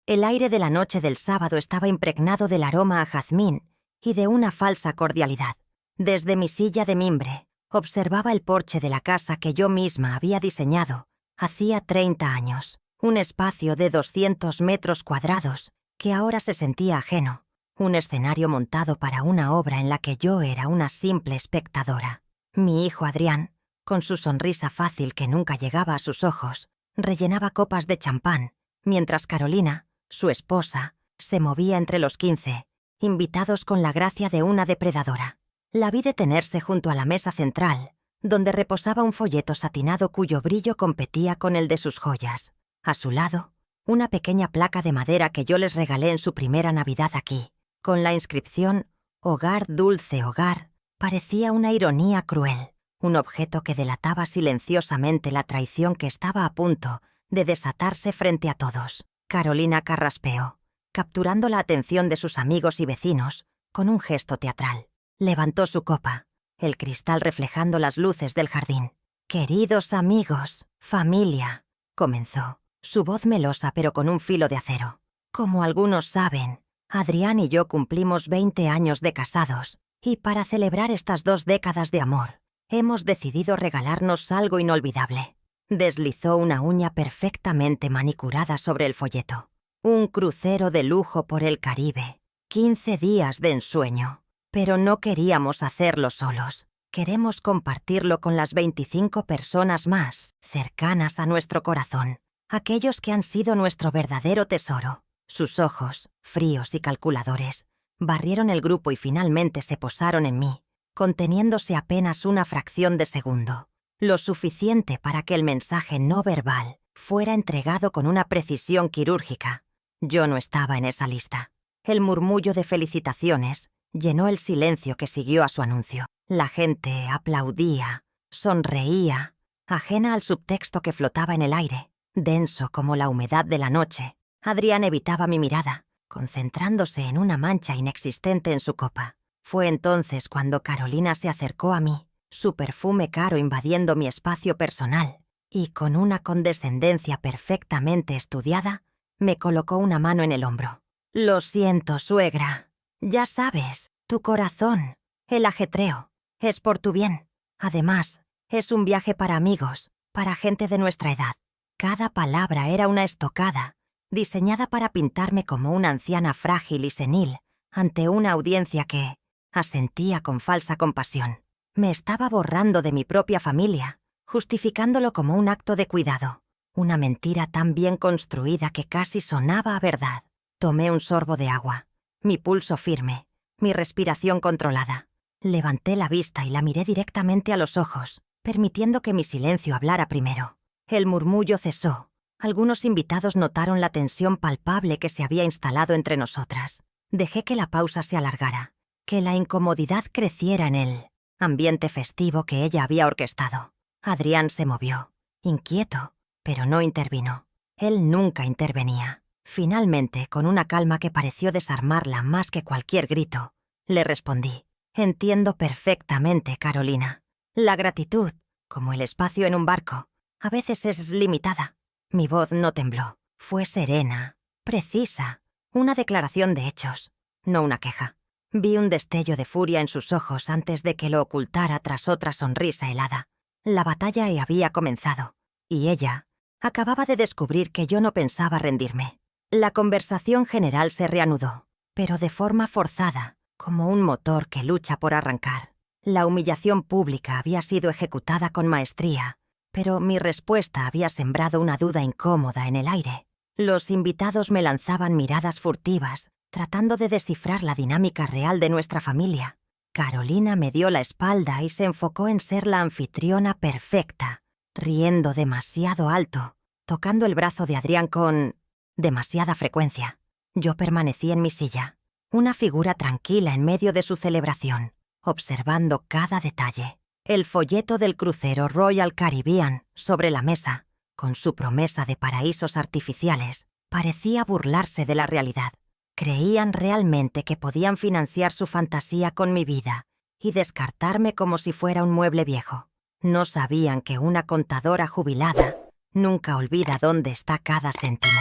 El aire de la noche del sábado estaba impregnado del aroma a jazmín y de una falsa cordialidad. Desde mi silla de mimbre, observaba el porche de la casa que yo misma había diseñado hacía 30 años. Un espacio de 200 metros cuadrados que ahora se sentía ajeno. Un escenario montado para una obra en la que yo era una simple espectadora. Mi hijo Adrián, con su sonrisa fácil que nunca llegaba a sus ojos, rellenaba copas de champán, mientras Carolina, su esposa, se movía entre los 15, invitados con la gracia de una depredadora. La vi detenerse junto a la mesa central, donde reposaba un folleto satinado cuyo brillo competía con el de sus joyas. A su lado, una pequeña placa de madera que yo les regalé en su primera Navidad aquí, con la inscripción «Hogar, dulce hogar», parecía una ironía cruel, un objeto que delataba silenciosamente la traición que estaba a punto de desatarse frente a todos. Carolina carraspeó, capturando la atención de sus amigos y vecinos con un gesto teatral. Levantó su copa, el cristal reflejando las luces del jardín. «Queridos amigos, familia», comenzó, su voz melosa pero con un filo de acero. «Como algunos saben, Adrián y yo cumplimos 20 años de casados, y para celebrar estas 2 décadas de amor, hemos decidido regalarnos algo inolvidable». Deslizó una uña perfectamente manicurada sobre el folleto. «Un crucero de lujo por el Caribe. 15 días de ensueño. Pero no queríamos hacerlo solos. Queremos compartirlo con las 25 personas más cercanas a nuestro corazón. Aquellos que han sido nuestro verdadero tesoro». Sus ojos, fríos y calculadores, barrieron el grupo y finalmente se posaron en mí, conteniéndose apenas una fracción de segundo. Lo suficiente para que el mensaje no verbal fuera entregado con una precisión quirúrgica. Yo no estaba en esa lista. El murmullo de felicitaciones llenó el silencio que siguió a su anuncio. La gente aplaudía, sonreía, ajena al subtexto que flotaba en el aire, denso como la humedad de la noche. Adrián evitaba mi mirada, concentrándose en una mancha inexistente en su copa. Fue entonces cuando Carolina se acercó a mí, su perfume caro invadiendo mi espacio personal, y con una condescendencia perfectamente estudiada, me colocó una mano en el hombro. «Lo siento, suegra. Ya sabes, tu corazón, el ajetreo, es por tu bien. Además, es un viaje para amigos, para gente de nuestra edad». Cada palabra era una estocada, diseñada para pintarme como una anciana frágil y senil ante una audiencia que asentía con falsa compasión. Me estaba borrando de mi propia familia, justificándolo como un acto de cuidado, una mentira tan bien construida que casi sonaba a verdad. Tomé un sorbo de agua, mi pulso firme, mi respiración controlada. Levanté la vista y la miré directamente a los ojos, permitiendo que mi silencio hablara primero. El murmullo cesó. Algunos invitados notaron la tensión palpable que se había instalado entre nosotras. Dejé que la pausa se alargara, que la incomodidad creciera en el ambiente festivo que ella había orquestado. Adrián se movió, inquieto, pero no intervino. Él nunca intervenía. Finalmente, con una calma que pareció desarmarla más que cualquier grito, le respondí: «Entiendo perfectamente, Carolina. La gratitud, como el espacio en un barco, a veces es limitada». Mi voz no tembló. Fue serena, precisa, una declaración de hechos, no una queja. Vi un destello de furia en sus ojos antes de que lo ocultara tras otra sonrisa helada. La batalla había comenzado, y ella acababa de descubrir que yo no pensaba rendirme. La conversación general se reanudó, pero de forma forzada, como un motor que lucha por arrancar. La humillación pública había sido ejecutada con maestría, pero mi respuesta había sembrado una duda incómoda en el aire. Los invitados me lanzaban miradas furtivas, tratando de descifrar la dinámica real de nuestra familia. Carolina me dio la espalda y se enfocó en ser la anfitriona perfecta, riendo demasiado alto, tocando el brazo de Adrián con demasiada frecuencia. Yo permanecí en mi silla, una figura tranquila en medio de su celebración, observando cada detalle. El folleto del crucero Royal Caribbean sobre la mesa, con su promesa de paraísos artificiales, parecía burlarse de la realidad. Creían realmente que podían financiar su fantasía con mi vida y descartarme como si fuera un mueble viejo. No sabían que una contadora jubilada nunca olvida dónde está cada céntimo.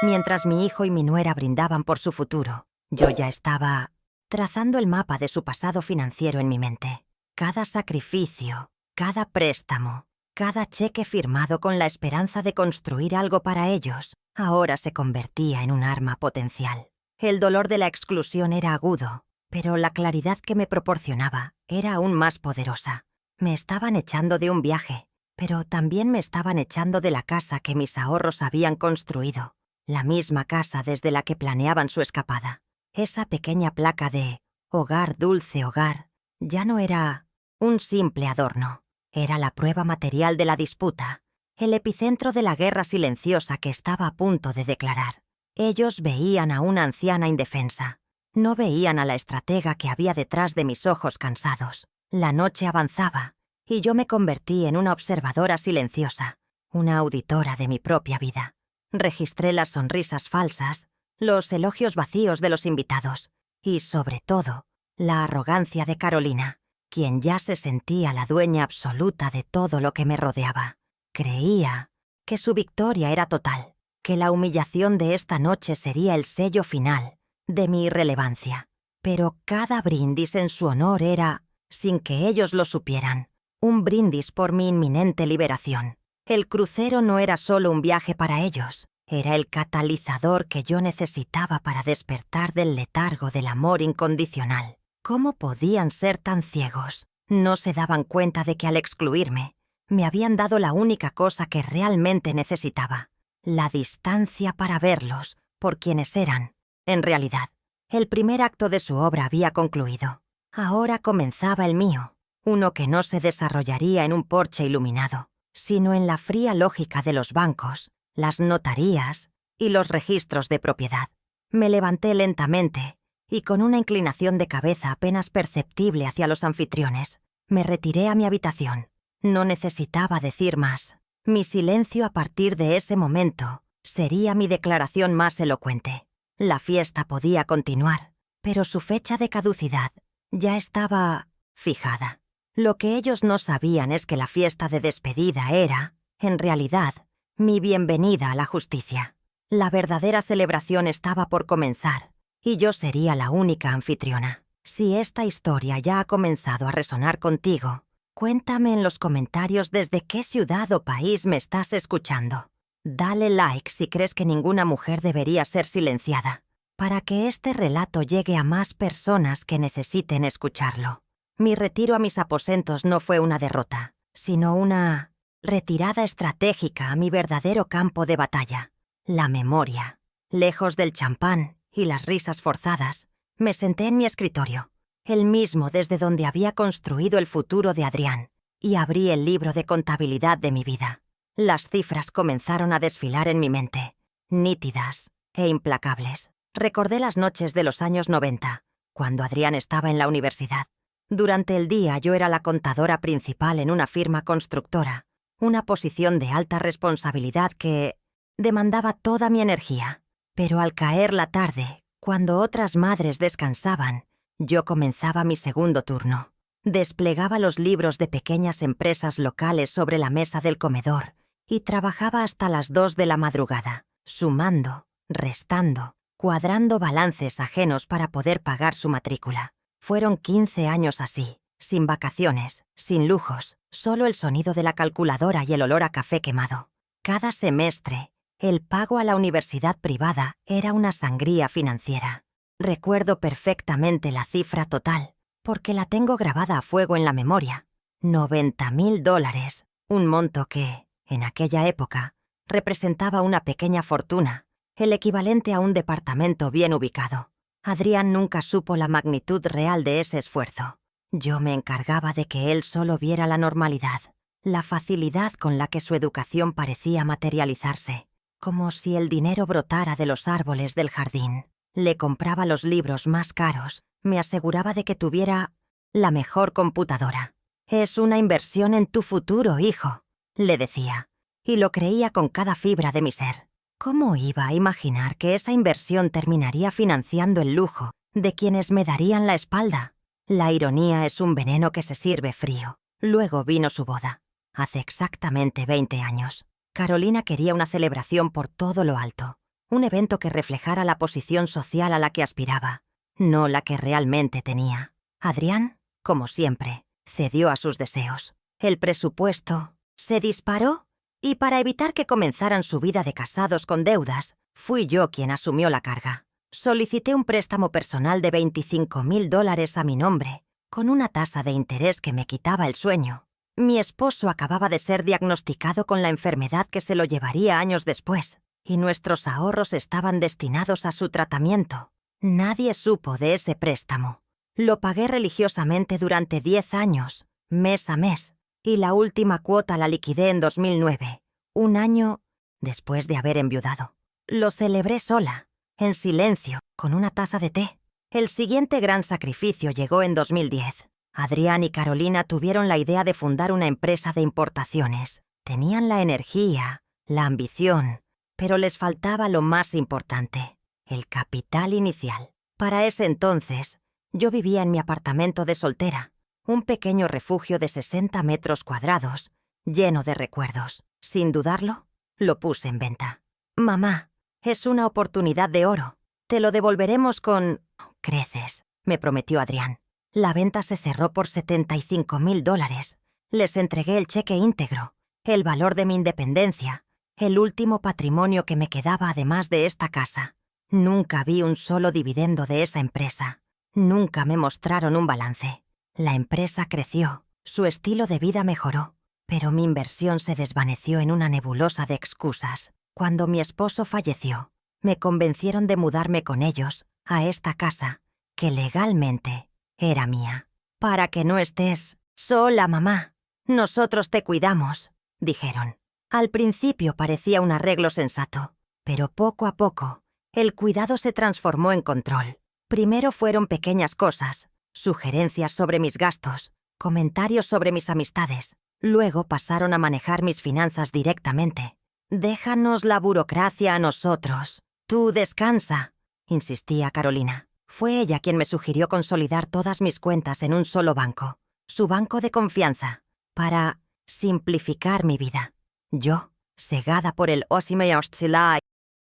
Mientras mi hijo y mi nuera brindaban por su futuro, yo ya estaba trazando el mapa de su pasado financiero en mi mente. Cada sacrificio, cada préstamo, cada cheque firmado con la esperanza de construir algo para ellos, ahora se convertía en un arma potencial. El dolor de la exclusión era agudo, pero la claridad que me proporcionaba era aún más poderosa. Me estaban echando de un viaje, pero también me estaban echando de la casa que mis ahorros habían construido, la misma casa desde la que planeaban su escapada. Esa pequeña placa de «Hogar, dulce hogar» ya no era un simple adorno. Era la prueba material de la disputa, el epicentro de la guerra silenciosa que estaba a punto de declarar. Ellos veían a una anciana indefensa. No veían a la estratega que había detrás de mis ojos cansados. La noche avanzaba, y yo me convertí en una observadora silenciosa, una auditora de mi propia vida. Registré las sonrisas falsas, los elogios vacíos de los invitados, y, sobre todo, la arrogancia de Carolina, quien ya se sentía la dueña absoluta de todo lo que me rodeaba. Creía que su victoria era total, que la humillación de esta noche sería el sello final de mi irrelevancia. Pero cada brindis en su honor era, sin que ellos lo supieran, un brindis por mi inminente liberación. El crucero no era solo un viaje para ellos, era el catalizador que yo necesitaba para despertar del letargo del amor incondicional. ¿Cómo podían ser tan ciegos? No se daban cuenta de que al excluirme, me habían dado la única cosa que realmente necesitaba, la distancia para verlos por quienes eran. En realidad, el primer acto de su obra había concluido. Ahora comenzaba el mío, uno que no se desarrollaría en un porche iluminado, sino en la fría lógica de los bancos, las notarías y los registros de propiedad. Me levanté lentamente y con una inclinación de cabeza apenas perceptible hacia los anfitriones, me retiré a mi habitación. No necesitaba decir más. Mi silencio a partir de ese momento sería mi declaración más elocuente. La fiesta podía continuar, pero su fecha de caducidad ya estaba fijada. Lo que ellos no sabían es que la fiesta de despedida era, en realidad, mi bienvenida a la justicia. La verdadera celebración estaba por comenzar, y yo sería la única anfitriona. Si esta historia ya ha comenzado a resonar contigo, cuéntame en los comentarios desde qué ciudad o país me estás escuchando. Dale like si crees que ninguna mujer debería ser silenciada, para que este relato llegue a más personas que necesiten escucharlo. Mi retiro a mis aposentos no fue una derrota, sino una retirada estratégica a mi verdadero campo de batalla, la memoria. Lejos del champán y las risas forzadas, me senté en mi escritorio, el mismo desde donde había construido el futuro de Adrián, y abrí el libro de contabilidad de mi vida. Las cifras comenzaron a desfilar en mi mente, nítidas e implacables. Recordé las noches de los años 90, cuando Adrián estaba en la universidad. Durante el día yo era la contadora principal en una firma constructora, una posición de alta responsabilidad que demandaba toda mi energía. Pero al caer la tarde, cuando otras madres descansaban, yo comenzaba mi segundo turno. Desplegaba los libros de pequeñas empresas locales sobre la mesa del comedor y trabajaba hasta las 2 de la madrugada, sumando, restando, cuadrando balances ajenos para poder pagar su matrícula. Fueron 15 años así, sin vacaciones, sin lujos, solo el sonido de la calculadora y el olor a café quemado. Cada semestre, el pago a la universidad privada era una sangría financiera. Recuerdo perfectamente la cifra total, porque la tengo grabada a fuego en la memoria. $90,000, un monto que, en aquella época, representaba una pequeña fortuna, el equivalente a un departamento bien ubicado. Adrián nunca supo la magnitud real de ese esfuerzo. Yo me encargaba de que él solo viera la normalidad, la facilidad con la que su educación parecía materializarse, como si el dinero brotara de los árboles del jardín. Le compraba los libros más caros, me aseguraba de que tuviera la mejor computadora. «Es una inversión en tu futuro, hijo», le decía, y lo creía con cada fibra de mi ser. ¿Cómo iba a imaginar que esa inversión terminaría financiando el lujo de quienes me darían la espalda? La ironía es un veneno que se sirve frío. Luego vino su boda, hace exactamente 20 años. Carolina quería una celebración por todo lo alto. un evento que reflejara la posición social a la que aspiraba, no la que realmente tenía. Adrián, como siempre, cedió a sus deseos. El presupuesto se disparó y para evitar que comenzaran su vida de casados con deudas, fui yo quien asumió la carga. Solicité un préstamo personal de $25,000 a mi nombre, con una tasa de interés que me quitaba el sueño. Mi esposo acababa de ser diagnosticado con la enfermedad que se lo llevaría años después, y nuestros ahorros estaban destinados a su tratamiento. Nadie supo de ese préstamo. Lo pagué religiosamente durante 10 años, mes a mes, y la última cuota la liquidé en 2009, un año después de haber enviudado. Lo celebré sola, en silencio, con una taza de té. El siguiente gran sacrificio llegó en 2010. Adrián y Carolina tuvieron la idea de fundar una empresa de importaciones. Tenían la energía, la ambición, pero les faltaba lo más importante, el capital inicial. Para ese entonces, yo vivía en mi apartamento de soltera, un pequeño refugio de 60 metros cuadrados, lleno de recuerdos. Sin dudarlo, lo puse en venta. «Mamá, es una oportunidad de oro. Te lo devolveremos con creces», me prometió Adrián. La venta se cerró por $75,000. Les entregué el cheque íntegro, el valor de mi independencia, el último patrimonio que me quedaba además de esta casa. Nunca vi un solo dividendo de esa empresa. Nunca me mostraron un balance. La empresa creció, su estilo de vida mejoró, pero mi inversión se desvaneció en una nebulosa de excusas. Cuando mi esposo falleció, me convencieron de mudarme con ellos a esta casa, que legalmente era mía. «Para que no estés sola, mamá. Nosotros te cuidamos», dijeron. Al principio parecía un arreglo sensato, pero poco a poco, el cuidado se transformó en control. Primero fueron pequeñas cosas, sugerencias sobre mis gastos, comentarios sobre mis amistades. Luego pasaron a manejar mis finanzas directamente. «Déjanos la burocracia a nosotros. Tú descansa», insistía Carolina. Fue ella quien me sugirió consolidar todas mis cuentas en un solo banco, su banco de confianza, para simplificar mi vida. Yo, cegada por el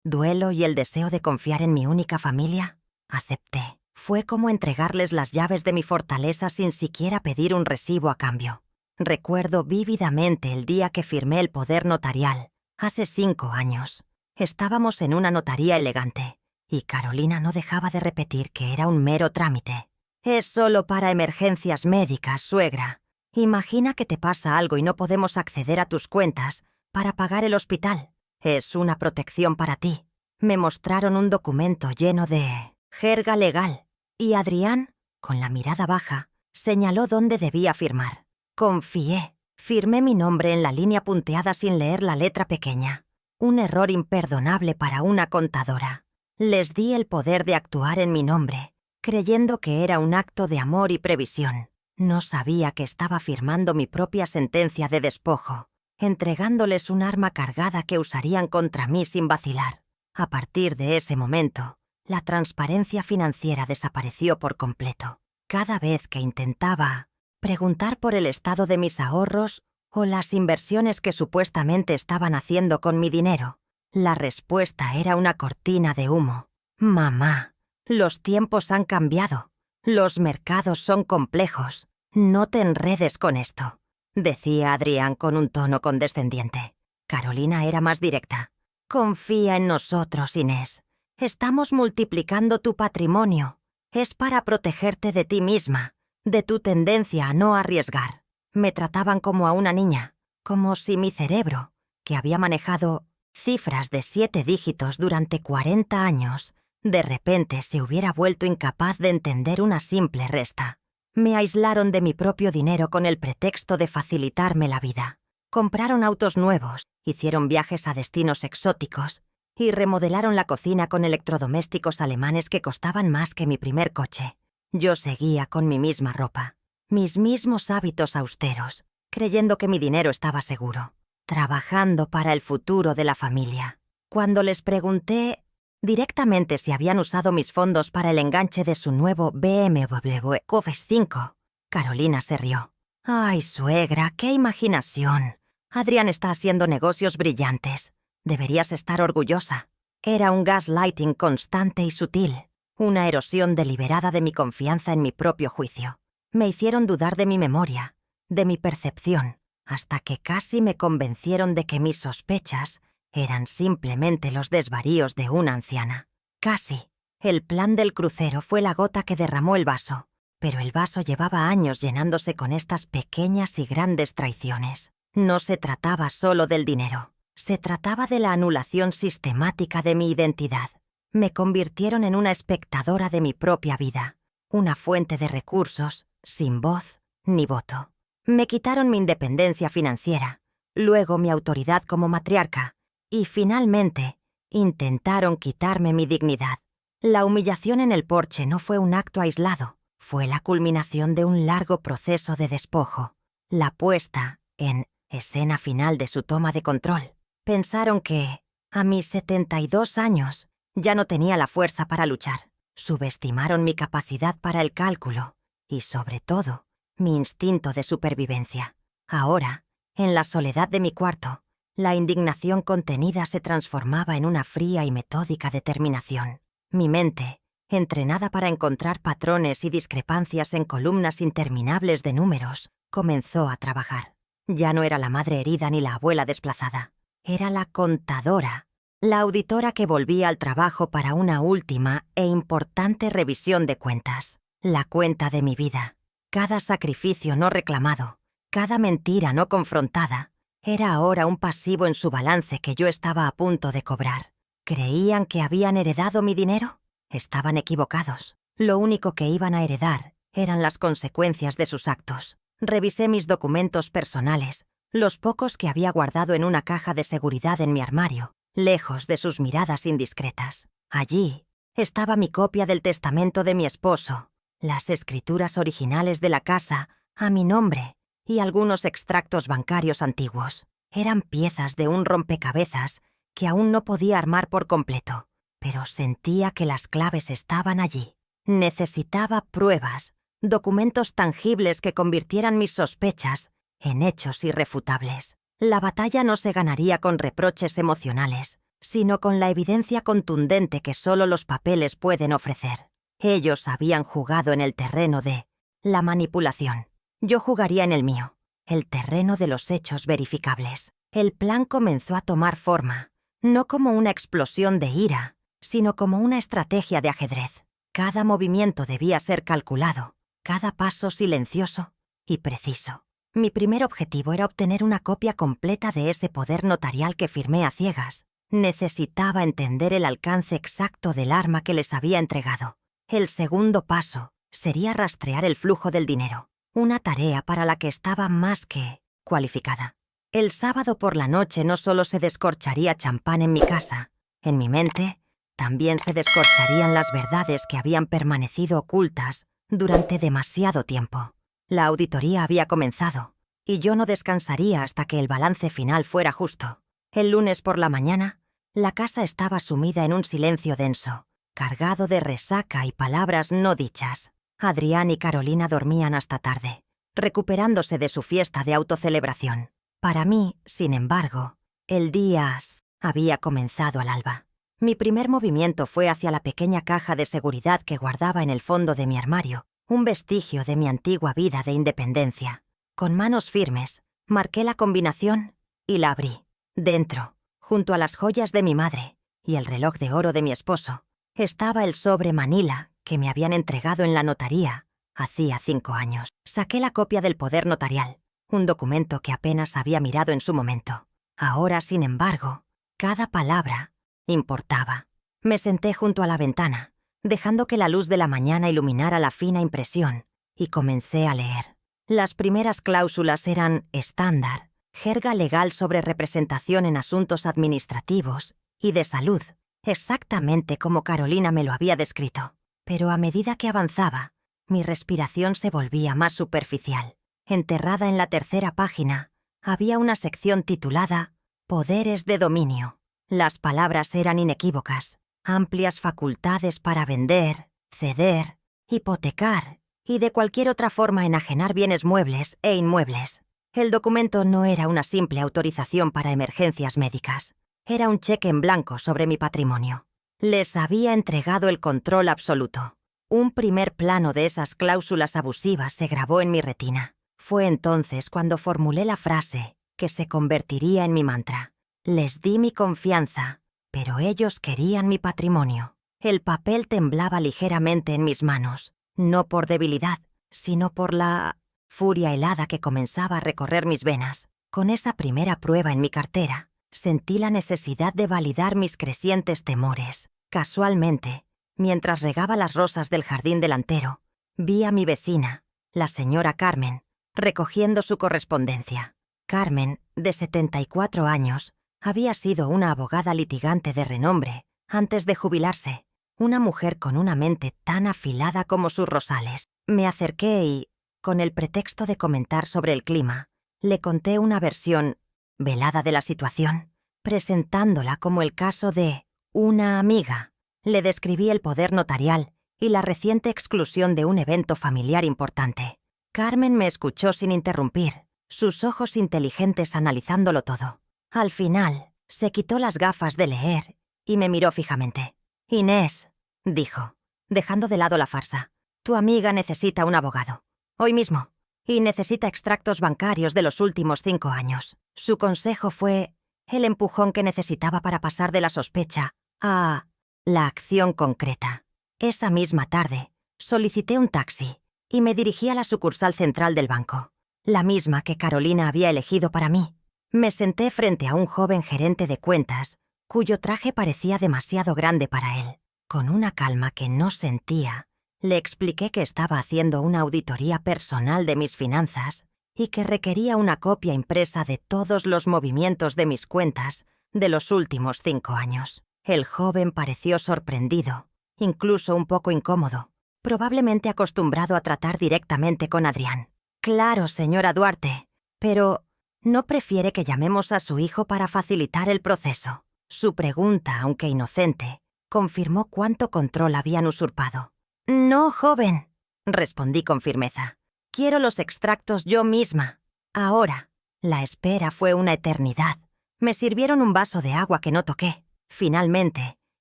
duelo y el deseo de confiar en mi única familia, acepté. Fue como entregarles las llaves de mi fortaleza sin siquiera pedir un recibo a cambio. Recuerdo vívidamente el día que firmé el poder notarial, hace 5 años. Estábamos en una notaría elegante, y Carolina no dejaba de repetir que era un mero trámite. «Es solo para emergencias médicas, suegra. Imagina que te pasa algo y no podemos acceder a tus cuentas para pagar el hospital. Es una protección para ti». Me mostraron un documento lleno de jerga legal, y Adrián, con la mirada baja, señaló dónde debía firmar. Confié. Firmé mi nombre en la línea punteada sin leer la letra pequeña. Un error imperdonable para una contadora. Les di el poder de actuar en mi nombre, creyendo que era un acto de amor y previsión. No sabía que estaba firmando mi propia sentencia de despojo, entregándoles un arma cargada que usarían contra mí sin vacilar. A partir de ese momento, la transparencia financiera desapareció por completo. Cada vez que intentaba preguntar por el estado de mis ahorros o las inversiones que supuestamente estaban haciendo con mi dinero, la respuesta era una cortina de humo. «Mamá, los tiempos han cambiado. Los mercados son complejos. No te enredes con esto», decía Adrián con un tono condescendiente. Carolina era más directa. «Confía en nosotros, Inés. Estamos multiplicando tu patrimonio. Es para protegerte de ti misma, de tu tendencia a no arriesgar». Me trataban como a una niña, como si mi cerebro, que había manejado cifras de 7 dígitos durante 40 años, de repente se hubiera vuelto incapaz de entender una simple resta. Me aislaron de mi propio dinero con el pretexto de facilitarme la vida. Compraron autos nuevos, hicieron viajes a destinos exóticos y remodelaron la cocina con electrodomésticos alemanes que costaban más que mi primer coche. Yo seguía con mi misma ropa, mis mismos hábitos austeros, creyendo que mi dinero estaba seguro, trabajando para el futuro de la familia. Cuando les pregunté directamente si habían usado mis fondos para el enganche de su nuevo BMW Q5, Carolina se rió. «Ay, suegra, qué imaginación. Adrián está haciendo negocios brillantes. Deberías estar orgullosa». Era un gaslighting constante y sutil, una erosión deliberada de mi confianza en mi propio juicio. Me hicieron dudar de mi memoria, de mi percepción, hasta que casi me convencieron de que mis sospechas eran simplemente los desvaríos de una anciana. Casi. El plan del crucero fue la gota que derramó el vaso, pero el vaso llevaba años llenándose con estas pequeñas y grandes traiciones. No se trataba solo del dinero, se trataba de la anulación sistemática de mi identidad. Me convirtieron en una espectadora de mi propia vida, una fuente de recursos, sin voz ni voto. Me quitaron mi independencia financiera, luego mi autoridad como matriarca, y finalmente intentaron quitarme mi dignidad. La humillación en el porche no fue un acto aislado, fue la culminación de un largo proceso de despojo, la puesta en escena final de su toma de control. Pensaron que, a mis 72 años, ya no tenía la fuerza para luchar. Subestimaron mi capacidad para el cálculo y, sobre todo, mi instinto de supervivencia. Ahora, en la soledad de mi cuarto, la indignación contenida se transformaba en una fría y metódica determinación. Mi mente, entrenada para encontrar patrones y discrepancias en columnas interminables de números, comenzó a trabajar. Ya no era la madre herida ni la abuela desplazada. Era la contadora, la auditora que volvía al trabajo para una última e importante revisión de cuentas. La cuenta de mi vida. Cada sacrificio no reclamado, cada mentira no confrontada, era ahora un pasivo en su balance que yo estaba a punto de cobrar. ¿Creían que habían heredado mi dinero? Estaban equivocados. Lo único que iban a heredar eran las consecuencias de sus actos. Revisé mis documentos personales, los pocos que había guardado en una caja de seguridad en mi armario, lejos de sus miradas indiscretas. Allí estaba mi copia del testamento de mi esposo, las escrituras originales de la casa a mi nombre y algunos extractos bancarios antiguos. Eran piezas de un rompecabezas que aún no podía armar por completo, pero sentía que las claves estaban allí. Necesitaba pruebas, documentos tangibles que convirtieran mis sospechas en hechos irrefutables. La batalla no se ganaría con reproches emocionales, sino con la evidencia contundente que solo los papeles pueden ofrecer. Ellos habían jugado en el terreno de la manipulación. Yo jugaría en el mío, el terreno de los hechos verificables. El plan comenzó a tomar forma, no como una explosión de ira, sino como una estrategia de ajedrez. Cada movimiento debía ser calculado, cada paso silencioso y preciso. Mi primer objetivo era obtener una copia completa de ese poder notarial que firmé a ciegas. Necesitaba entender el alcance exacto del arma que les había entregado. El segundo paso sería rastrear el flujo del dinero, una tarea para la que estaba más que cualificada. El sábado por la noche no solo se descorcharía champán en mi casa, en mi mente también se descorcharían las verdades que habían permanecido ocultas durante demasiado tiempo. La auditoría había comenzado, y yo no descansaría hasta que el balance final fuera justo. El lunes por la mañana, la casa estaba sumida en un silencio denso, cargado de resaca y palabras no dichas. Adrián y Carolina dormían hasta tarde, recuperándose de su fiesta de autocelebración. Para mí, sin embargo, el día había comenzado al alba. Mi primer movimiento fue hacia la pequeña caja de seguridad que guardaba en el fondo de mi armario, un vestigio de mi antigua vida de independencia. Con manos firmes, marqué la combinación y la abrí. Dentro, junto a las joyas de mi madre y el reloj de oro de mi esposo, estaba el sobre Manila que me habían entregado en la notaría hacía 5 años. Saqué la copia del poder notarial, un documento que apenas había mirado en su momento. Ahora, sin embargo, cada palabra importaba. Me senté junto a la ventana, dejando que la luz de la mañana iluminara la fina impresión, y comencé a leer. Las primeras cláusulas eran estándar, jerga legal sobre representación en asuntos administrativos y de salud, exactamente como Carolina me lo había descrito. Pero a medida que avanzaba, mi respiración se volvía más superficial. Enterrada en la tercera página, había una sección titulada Poderes de dominio. Las palabras eran inequívocas, amplias facultades para vender, ceder, hipotecar y de cualquier otra forma enajenar bienes muebles e inmuebles. El documento no era una simple autorización para emergencias médicas. Era un cheque en blanco sobre mi patrimonio. Les había entregado el control absoluto. Un primer plano de esas cláusulas abusivas se grabó en mi retina. Fue entonces cuando formulé la frase que se convertiría en mi mantra. Les di mi confianza, pero ellos querían mi patrimonio. El papel temblaba ligeramente en mis manos, no por debilidad, sino por la furia helada que comenzaba a recorrer mis venas. Con esa primera prueba en mi cartera, sentí la necesidad de validar mis crecientes temores. Casualmente, mientras regaba las rosas del jardín delantero, vi a mi vecina, la señora Carmen, recogiendo su correspondencia. Carmen, de 74 años, había sido una abogada litigante de renombre antes de jubilarse, una mujer con una mente tan afilada como sus rosales. Me acerqué y, con el pretexto de comentar sobre el clima, le conté una versión velada de la situación, presentándola como el caso de una amiga. Le describí el poder notarial y la reciente exclusión de un evento familiar importante. Carmen me escuchó sin interrumpir, sus ojos inteligentes analizándolo todo. Al final, se quitó las gafas de leer y me miró fijamente. «Inés», dijo, dejando de lado la farsa, «tu amiga necesita un abogado. Hoy mismo. Y necesita extractos bancarios de los últimos 5 años». Su consejo fue el empujón que necesitaba para pasar de la sospecha a la acción concreta. Esa misma tarde, solicité un taxi y me dirigí a la sucursal central del banco, la misma que Carolina había elegido para mí. Me senté frente a un joven gerente de cuentas, cuyo traje parecía demasiado grande para él. Con una calma que no sentía, le expliqué que estaba haciendo una auditoría personal de mis finanzas y que requería una copia impresa de todos los movimientos de mis cuentas de los últimos 5 años. El joven pareció sorprendido, incluso un poco incómodo, probablemente acostumbrado a tratar directamente con Adrián. «Claro, señora Duarte, pero ¿no prefiere que llamemos a su hijo para facilitar el proceso?». Su pregunta, aunque inocente, confirmó cuánto control habían usurpado. «No, joven», respondí con firmeza. «Quiero los extractos yo misma. Ahora». La espera fue una eternidad. Me sirvieron un vaso de agua que no toqué. Finalmente,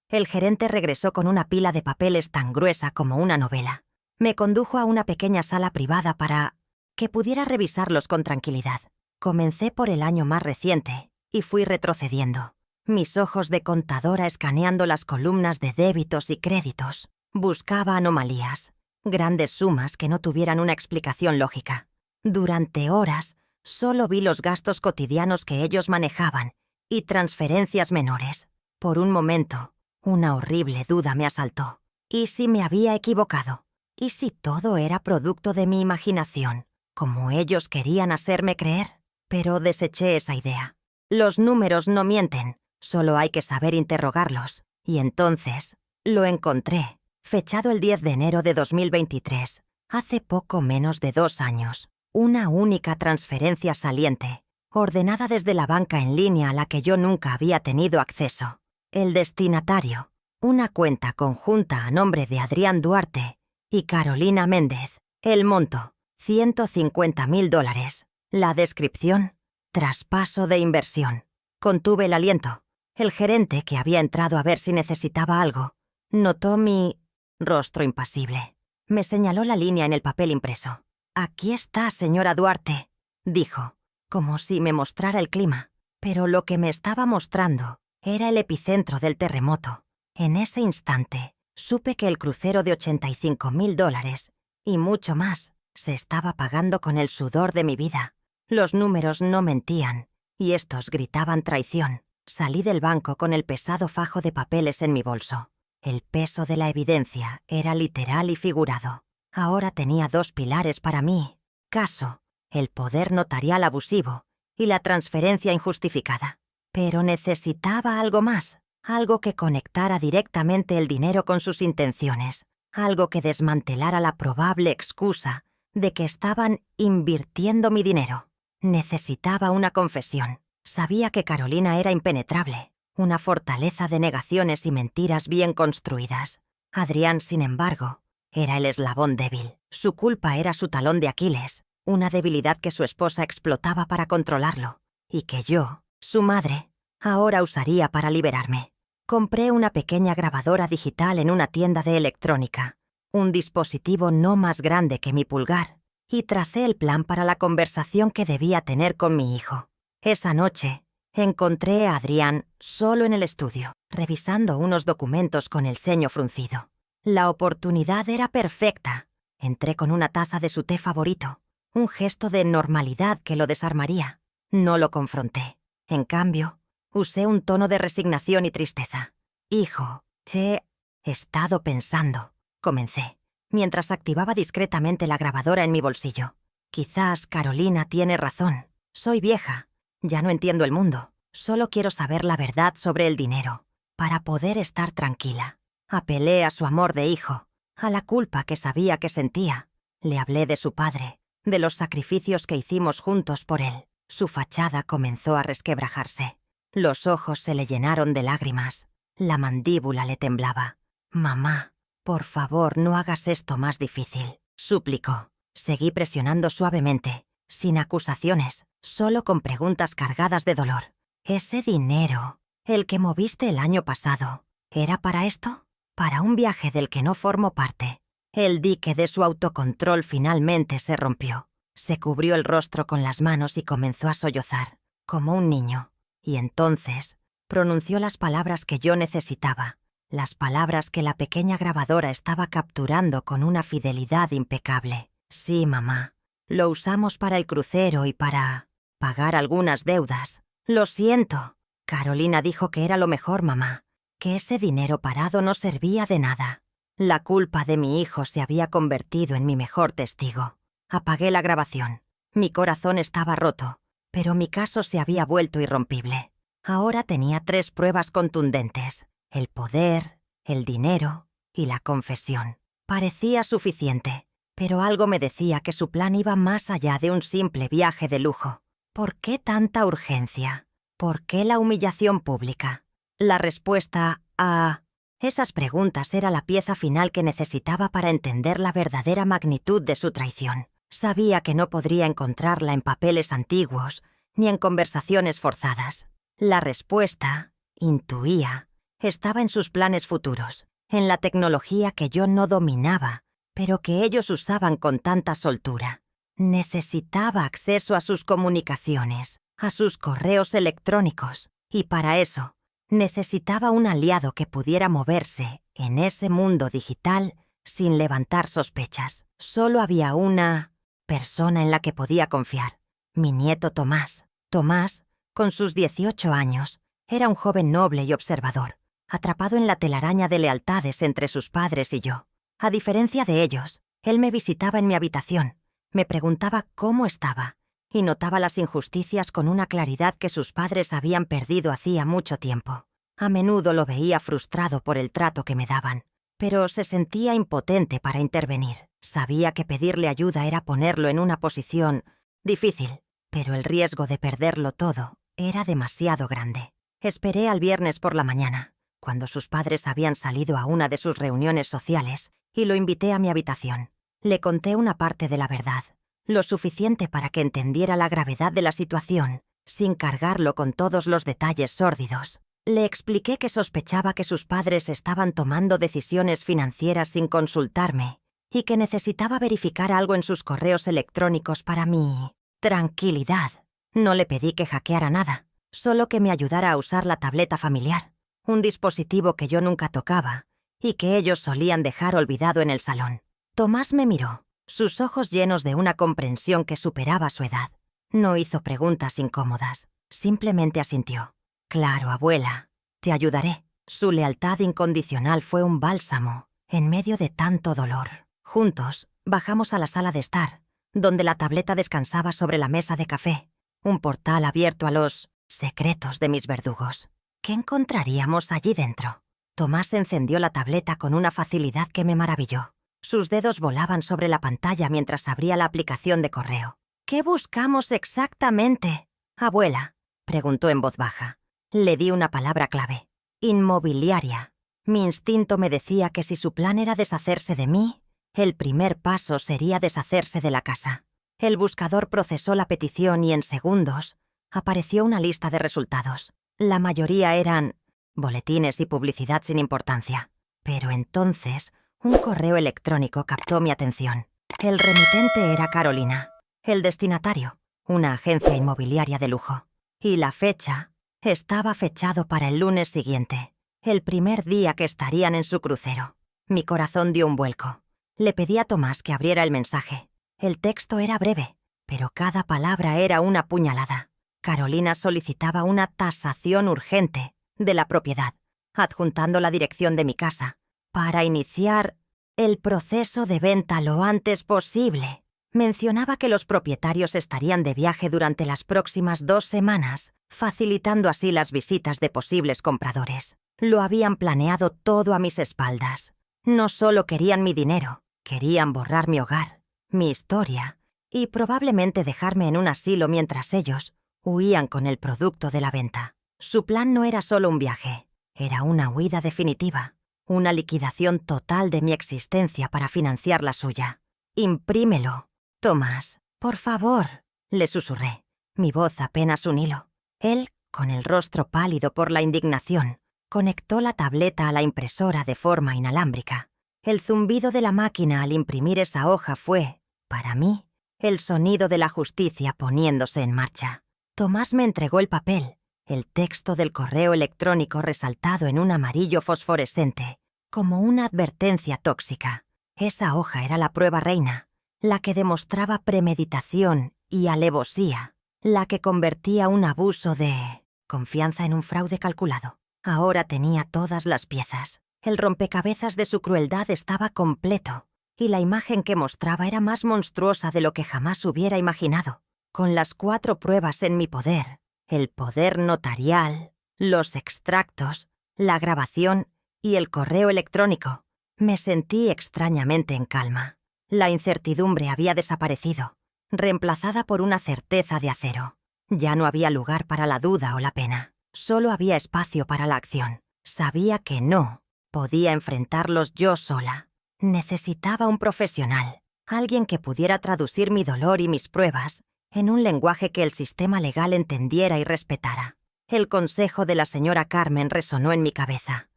el gerente regresó con una pila de papeles tan gruesa como una novela. Me condujo a una pequeña sala privada para que pudiera revisarlos con tranquilidad. Comencé por el año más reciente y fui retrocediendo, mis ojos de contadora escaneando las columnas de débitos y créditos. Buscaba anomalías, grandes sumas que no tuvieran una explicación lógica. Durante horas, solo vi los gastos cotidianos que ellos manejaban y transferencias menores. Por un momento, una horrible duda me asaltó. ¿Y si me había equivocado? ¿Y si todo era producto de mi imaginación, como ellos querían hacerme creer? Pero deseché esa idea. Los números no mienten, solo hay que saber interrogarlos. Y entonces, lo encontré, fechado el 10 de enero de 2023, hace poco menos de 2 años. Una única transferencia saliente, ordenada desde la banca en línea a la que yo nunca había tenido acceso. El destinatario, una cuenta conjunta a nombre de Adrián Duarte y Carolina Méndez. El monto, $150.000. La descripción, traspaso de inversión. Contuve el aliento. El gerente, que había entrado a ver si necesitaba algo, notó mi rostro impasible. Me señaló la línea en el papel impreso. «Aquí está, señora Duarte», dijo, como si me mostrara el clima. Pero lo que me estaba mostrando era el epicentro del terremoto. En ese instante, supe que el crucero de $85.000 y mucho más se estaba pagando con el sudor de mi vida. Los números no mentían, y estos gritaban traición. Salí del banco con el pesado fajo de papeles en mi bolso. El peso de la evidencia era literal y figurado. Ahora tenía 2 pilares para mí: caso, el poder notarial abusivo, y la transferencia injustificada. Pero necesitaba algo más, algo que conectara directamente el dinero con sus intenciones, algo que desmantelara la probable excusa de que estaban invirtiendo mi dinero. Necesitaba una confesión. Sabía que Carolina era impenetrable, una fortaleza de negaciones y mentiras bien construidas. Adrián, sin embargo, era el eslabón débil. Su culpa era su talón de Aquiles, una debilidad que su esposa explotaba para controlarlo, y que yo, su madre, ahora usaría para liberarme. Compré una pequeña grabadora digital en una tienda de electrónica, un dispositivo no más grande que mi pulgar, y tracé el plan para la conversación que debía tener con mi hijo. Esa noche, encontré a Adrián solo en el estudio, revisando unos documentos con el ceño fruncido. La oportunidad era perfecta. Entré con una taza de su té favorito, un gesto de normalidad que lo desarmaría. No lo confronté. En cambio, usé un tono de resignación y tristeza. «Hijo, he estado pensando», comencé, mientras activaba discretamente la grabadora en mi bolsillo. «Quizás Carolina tiene razón. Soy vieja. Ya no entiendo el mundo. Solo quiero saber la verdad sobre el dinero, para poder estar tranquila». Apelé a su amor de hijo, a la culpa que sabía que sentía. Le hablé de su padre, de los sacrificios que hicimos juntos por él. Su fachada comenzó a resquebrajarse. Los ojos se le llenaron de lágrimas. La mandíbula le temblaba. «Mamá, por favor, no hagas esto más difícil», suplicó. Seguí presionando suavemente, sin acusaciones, solo con preguntas cargadas de dolor. «¿Ese dinero, el que moviste el año pasado, era para esto? ¿Para un viaje del que no formo parte?» El dique de su autocontrol finalmente se rompió. Se cubrió el rostro con las manos y comenzó a sollozar, como un niño. Y entonces pronunció las palabras que yo necesitaba, las palabras que la pequeña grabadora estaba capturando con una fidelidad impecable. «Sí, mamá. Lo usamos para el crucero y para pagar algunas deudas. Lo siento. Carolina dijo que era lo mejor, mamá, que ese dinero parado no servía de nada». La culpa de mi hijo se había convertido en mi mejor testigo. Apagué la grabación. Mi corazón estaba roto, pero mi caso se había vuelto irrompible. Ahora tenía 3 pruebas contundentes: el poder, el dinero y la confesión. Parecía suficiente, pero algo me decía que su plan iba más allá de un simple viaje de lujo. ¿Por qué tanta urgencia? ¿Por qué la humillación pública? La respuesta a esas preguntas era la pieza final que necesitaba para entender la verdadera magnitud de su traición. Sabía que no podría encontrarla en papeles antiguos ni en conversaciones forzadas. La respuesta, intuía, estaba en sus planes futuros, en la tecnología que yo no dominaba, pero que ellos usaban con tanta soltura. Necesitaba acceso a sus comunicaciones, a sus correos electrónicos, y para eso necesitaba un aliado que pudiera moverse en ese mundo digital sin levantar sospechas. Solo había una persona en la que podía confiar: mi nieto Tomás. Tomás, con sus 18 años, era un joven noble y observador, atrapado en la telaraña de lealtades entre sus padres y yo. A diferencia de ellos, él me visitaba en mi habitación, me preguntaba cómo estaba, y notaba las injusticias con una claridad que sus padres habían perdido hacía mucho tiempo. A menudo lo veía frustrado por el trato que me daban, pero se sentía impotente para intervenir. Sabía que pedirle ayuda era ponerlo en una posición difícil, pero el riesgo de perderlo todo era demasiado grande. Esperé al viernes por la mañana, cuando sus padres habían salido a una de sus reuniones sociales, y lo invité a mi habitación. Le conté una parte de la verdad, lo suficiente para que entendiera la gravedad de la situación, sin cargarlo con todos los detalles sórdidos. Le expliqué que sospechaba que sus padres estaban tomando decisiones financieras sin consultarme y que necesitaba verificar algo en sus correos electrónicos para mi tranquilidad. No le pedí que hackeara nada, solo que me ayudara a usar la tableta familiar, un dispositivo que yo nunca tocaba y que ellos solían dejar olvidado en el salón. Tomás me miró, sus ojos llenos de una comprensión que superaba su edad. No hizo preguntas incómodas, simplemente asintió. «Claro, abuela, te ayudaré». Su lealtad incondicional fue un bálsamo en medio de tanto dolor. Juntos bajamos a la sala de estar, donde la tableta descansaba sobre la mesa de café, un portal abierto a los secretos de mis verdugos. ¿Qué encontraríamos allí dentro? Tomás encendió la tableta con una facilidad que me maravilló. Sus dedos volaban sobre la pantalla mientras abría la aplicación de correo. «¿Qué buscamos exactamente, abuela?», preguntó en voz baja. Le di una palabra clave: inmobiliaria. Mi instinto me decía que si su plan era deshacerse de mí, el primer paso sería deshacerse de la casa. El buscador procesó la petición y en segundos apareció una lista de resultados. La mayoría eran boletines y publicidad sin importancia. Pero entonces, un correo electrónico captó mi atención. El remitente era Carolina. El destinatario, una agencia inmobiliaria de lujo. Y la fecha estaba fechado para el lunes siguiente, el primer día que estarían en su crucero. Mi corazón dio un vuelco. Le pedí a Tomás que abriera el mensaje. El texto era breve, pero cada palabra era una puñalada. Carolina solicitaba una tasación urgente de la propiedad, adjuntando la dirección de mi casa, para iniciar el proceso de venta lo antes posible. Mencionaba que los propietarios estarían de viaje durante las próximas 2 semanas, facilitando así las visitas de posibles compradores. Lo habían planeado todo a mis espaldas. No solo querían mi dinero, querían borrar mi hogar, mi historia, y probablemente dejarme en un asilo mientras ellos huían con el producto de la venta. Su plan no era solo un viaje, era una huida definitiva, una liquidación total de mi existencia para financiar la suya. «Imprímelo, Tomás, por favor», le susurré, mi voz apenas un hilo. Él, con el rostro pálido por la indignación, conectó la tableta a la impresora de forma inalámbrica. El zumbido de la máquina al imprimir esa hoja fue, para mí, el sonido de la justicia poniéndose en marcha. Tomás me entregó el papel, el texto del correo electrónico resaltado en un amarillo fosforescente, como una advertencia tóxica. Esa hoja era la prueba reina, la que demostraba premeditación y alevosía, la que convertía un abuso de confianza en un fraude calculado. Ahora tenía todas las piezas. El rompecabezas de su crueldad estaba completo, y la imagen que mostraba era más monstruosa de lo que jamás hubiera imaginado. Con las 4 pruebas en mi poder, el poder notarial, los extractos, la grabación y el correo electrónico, me sentí extrañamente en calma. La incertidumbre había desaparecido, reemplazada por una certeza de acero. Ya no había lugar para la duda o la pena. Solo había espacio para la acción. Sabía que no podía enfrentarlos yo sola. Necesitaba un profesional, alguien que pudiera traducir mi dolor y mis pruebas en un lenguaje que el sistema legal entendiera y respetara. El consejo de la señora Carmen resonó en mi cabeza.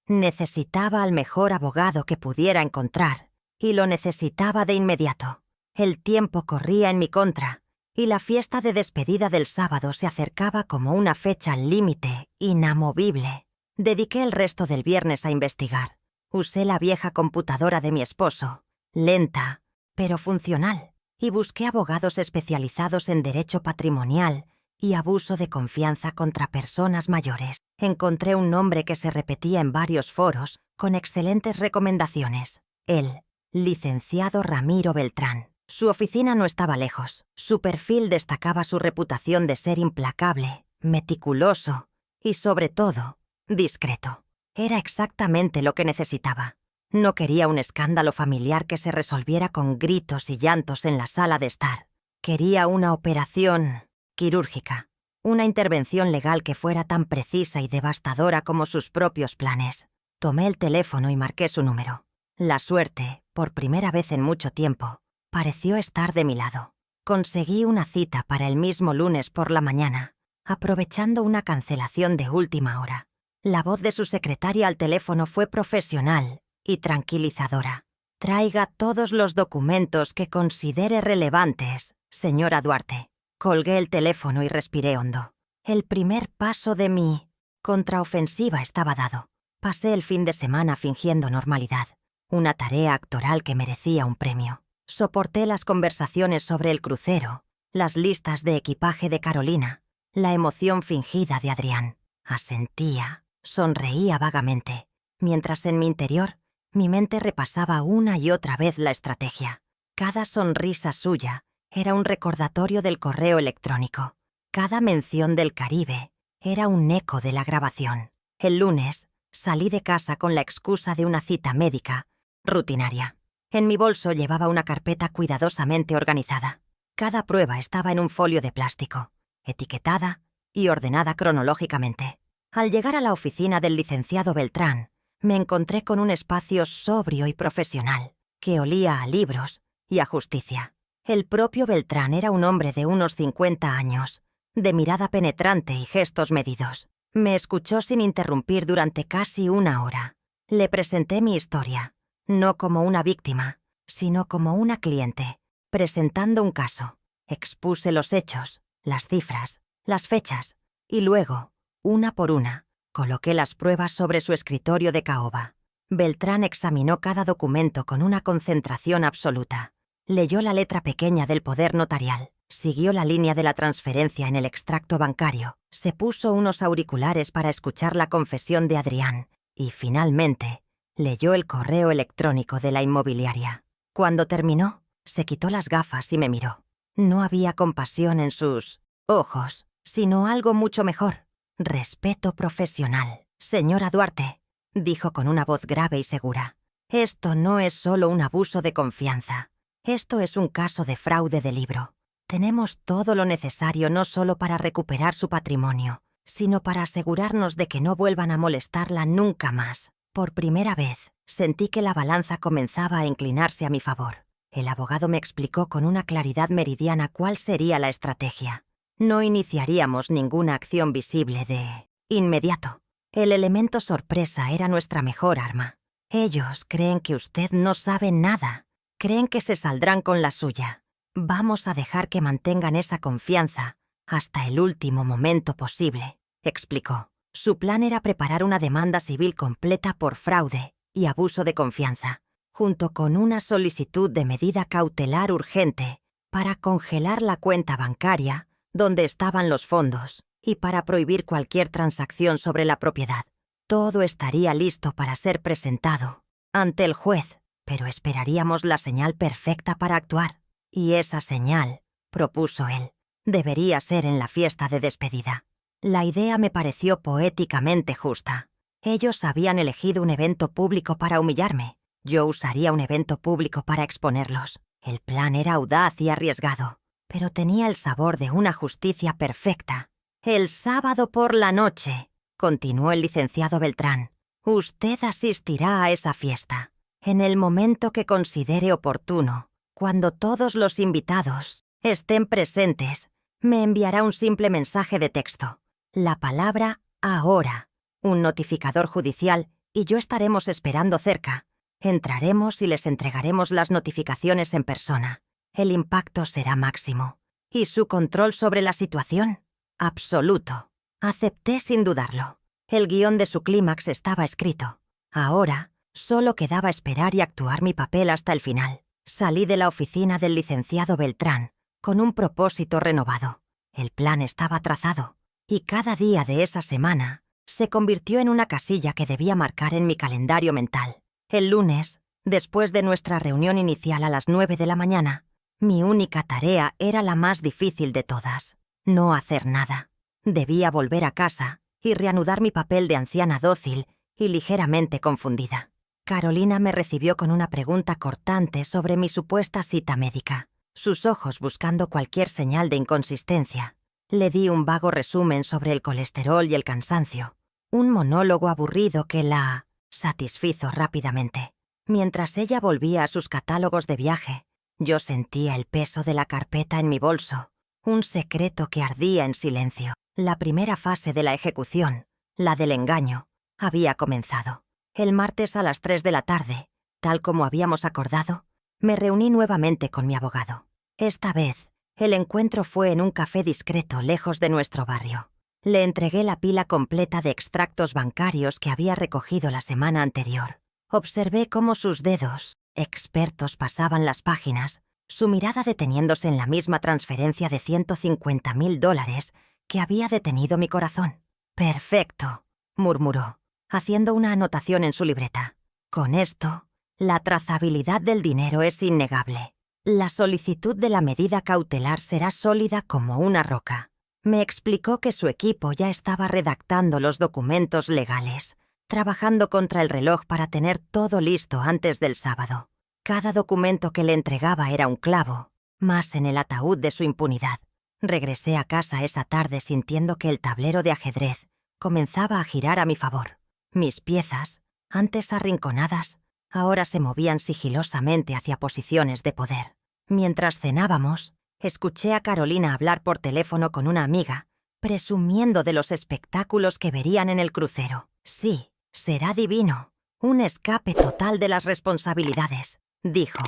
Necesitaba al mejor abogado que pudiera encontrar, y lo necesitaba de inmediato. El tiempo corría en mi contra, y la fiesta de despedida del sábado se acercaba como una fecha límite, inamovible. Dediqué el resto del viernes a investigar. Usé la vieja computadora de mi esposo, lenta, pero funcional, y busqué abogados especializados en derecho patrimonial y abuso de confianza contra personas mayores. Encontré un nombre que se repetía en varios foros, con excelentes recomendaciones. El licenciado Ramiro Beltrán. Su oficina no estaba lejos. Su perfil destacaba su reputación de ser implacable, meticuloso y, sobre todo, discreto. Era exactamente lo que necesitaba. No quería un escándalo familiar que se resolviera con gritos y llantos en la sala de estar. Quería una operación quirúrgica, una intervención legal que fuera tan precisa y devastadora como sus propios planes. Tomé el teléfono y marqué su número. La suerte, por primera vez en mucho tiempo, pareció estar de mi lado. Conseguí una cita para el mismo lunes por la mañana, aprovechando una cancelación de última hora. La voz de su secretaria al teléfono fue profesional y tranquilizadora. «Traiga todos los documentos que considere relevantes, señora Duarte». Colgué el teléfono y respiré hondo. El primer paso de mi contraofensiva estaba dado. Pasé el fin de semana fingiendo normalidad, una tarea actoral que merecía un premio. Soporté las conversaciones sobre el crucero, las listas de equipaje de Carolina, la emoción fingida de Adrián. Asentía, sonreía vagamente, mientras en mi interior mi mente repasaba una y otra vez la estrategia. Cada sonrisa suya era un recordatorio del correo electrónico. Cada mención del Caribe era un eco de la grabación. El lunes salí de casa con la excusa de una cita médica rutinaria. En mi bolso llevaba una carpeta cuidadosamente organizada. Cada prueba estaba en un folio de plástico, etiquetada y ordenada cronológicamente. Al llegar a la oficina del licenciado Beltrán, me encontré con un espacio sobrio y profesional, que olía a libros y a justicia. El propio Beltrán era un hombre de unos 50 años, de mirada penetrante y gestos medidos. Me escuchó sin interrumpir durante casi una hora. Le presenté mi historia, no como una víctima, sino como una cliente, presentando un caso. Expuse los hechos, las cifras, las fechas, y luego, una por una, coloqué las pruebas sobre su escritorio de caoba. Beltrán examinó cada documento con una concentración absoluta. Leyó la letra pequeña del poder notarial, siguió la línea de la transferencia en el extracto bancario, se puso unos auriculares para escuchar la confesión de Adrián y, finalmente, leyó el correo electrónico de la inmobiliaria. Cuando terminó, se quitó las gafas y me miró. No había compasión en sus ojos, sino algo mucho mejor. Respeto profesional. Señora Duarte, dijo con una voz grave y segura. Esto no es solo un abuso de confianza. Esto es un caso de fraude de libro. Tenemos todo lo necesario no solo para recuperar su patrimonio, sino para asegurarnos de que no vuelvan a molestarla nunca más. Por primera vez, sentí que la balanza comenzaba a inclinarse a mi favor. El abogado me explicó con una claridad meridiana cuál sería la estrategia. No iniciaríamos ninguna acción visible de inmediato. El elemento sorpresa era nuestra mejor arma. Ellos creen que usted no sabe nada. Creen que se saldrán con la suya. Vamos a dejar que mantengan esa confianza hasta el último momento posible, explicó. Su plan era preparar una demanda civil completa por fraude y abuso de confianza, junto con una solicitud de medida cautelar urgente para congelar la cuenta bancaria donde estaban los fondos y para prohibir cualquier transacción sobre la propiedad. Todo estaría listo para ser presentado ante el juez, pero esperaríamos la señal perfecta para actuar. Y esa señal, propuso él, debería ser en la fiesta de despedida. La idea me pareció poéticamente justa. Ellos habían elegido un evento público para humillarme. Yo usaría un evento público para exponerlos. El plan era audaz y arriesgado, pero tenía el sabor de una justicia perfecta. El sábado por la noche, continuó el licenciado Beltrán, usted asistirá a esa fiesta, en el momento que considere oportuno. Cuando todos los invitados estén presentes, me enviará un simple mensaje de texto. La palabra ahora, un notificador judicial, y yo estaremos esperando cerca. Entraremos y les entregaremos las notificaciones en persona. El impacto será máximo. ¿Y su control sobre la situación? Absoluto. Acepté sin dudarlo. El guión de su clímax estaba escrito. Ahora, solo quedaba esperar y actuar mi papel hasta el final. Salí de la oficina del licenciado Beltrán con un propósito renovado. El plan estaba trazado, y cada día de esa semana se convirtió en una casilla que debía marcar en mi calendario mental. El lunes, después de nuestra reunión inicial a las 9 de la mañana, mi única tarea era la más difícil de todas: no hacer nada. Debía volver a casa y reanudar mi papel de anciana dócil y ligeramente confundida. Carolina me recibió con una pregunta cortante sobre mi supuesta cita médica, sus ojos buscando cualquier señal de inconsistencia. Le di un vago resumen sobre el colesterol y el cansancio, un monólogo aburrido que la satisfizo rápidamente. Mientras ella volvía a sus catálogos de viaje, yo sentía el peso de la carpeta en mi bolso, un secreto que ardía en silencio. La primera fase de la ejecución, la del engaño, había comenzado. El martes a las 3 de la tarde, tal como habíamos acordado, me reuní nuevamente con mi abogado. Esta vez, el encuentro fue en un café discreto lejos de nuestro barrio. Le entregué la pila completa de extractos bancarios que había recogido la semana anterior. Observé cómo sus dedos, expertos, pasaban las páginas, su mirada deteniéndose en la misma transferencia de $150,000 que había detenido mi corazón. «Perfecto», murmuró, haciendo una anotación en su libreta. «Con esto, la trazabilidad del dinero es innegable. La solicitud de la medida cautelar será sólida como una roca». Me explicó que su equipo ya estaba redactando los documentos legales, trabajando contra el reloj para tener todo listo antes del sábado. Cada documento que le entregaba era un clavo, más en el ataúd de su impunidad. Regresé a casa esa tarde sintiendo que el tablero de ajedrez comenzaba a girar a mi favor. Mis piezas, antes arrinconadas, ahora se movían sigilosamente hacia posiciones de poder. Mientras cenábamos, escuché a Carolina hablar por teléfono con una amiga presumiendo de los espectáculos que verían en el crucero. Sí, será divino. Un escape total de las responsabilidades, dijo,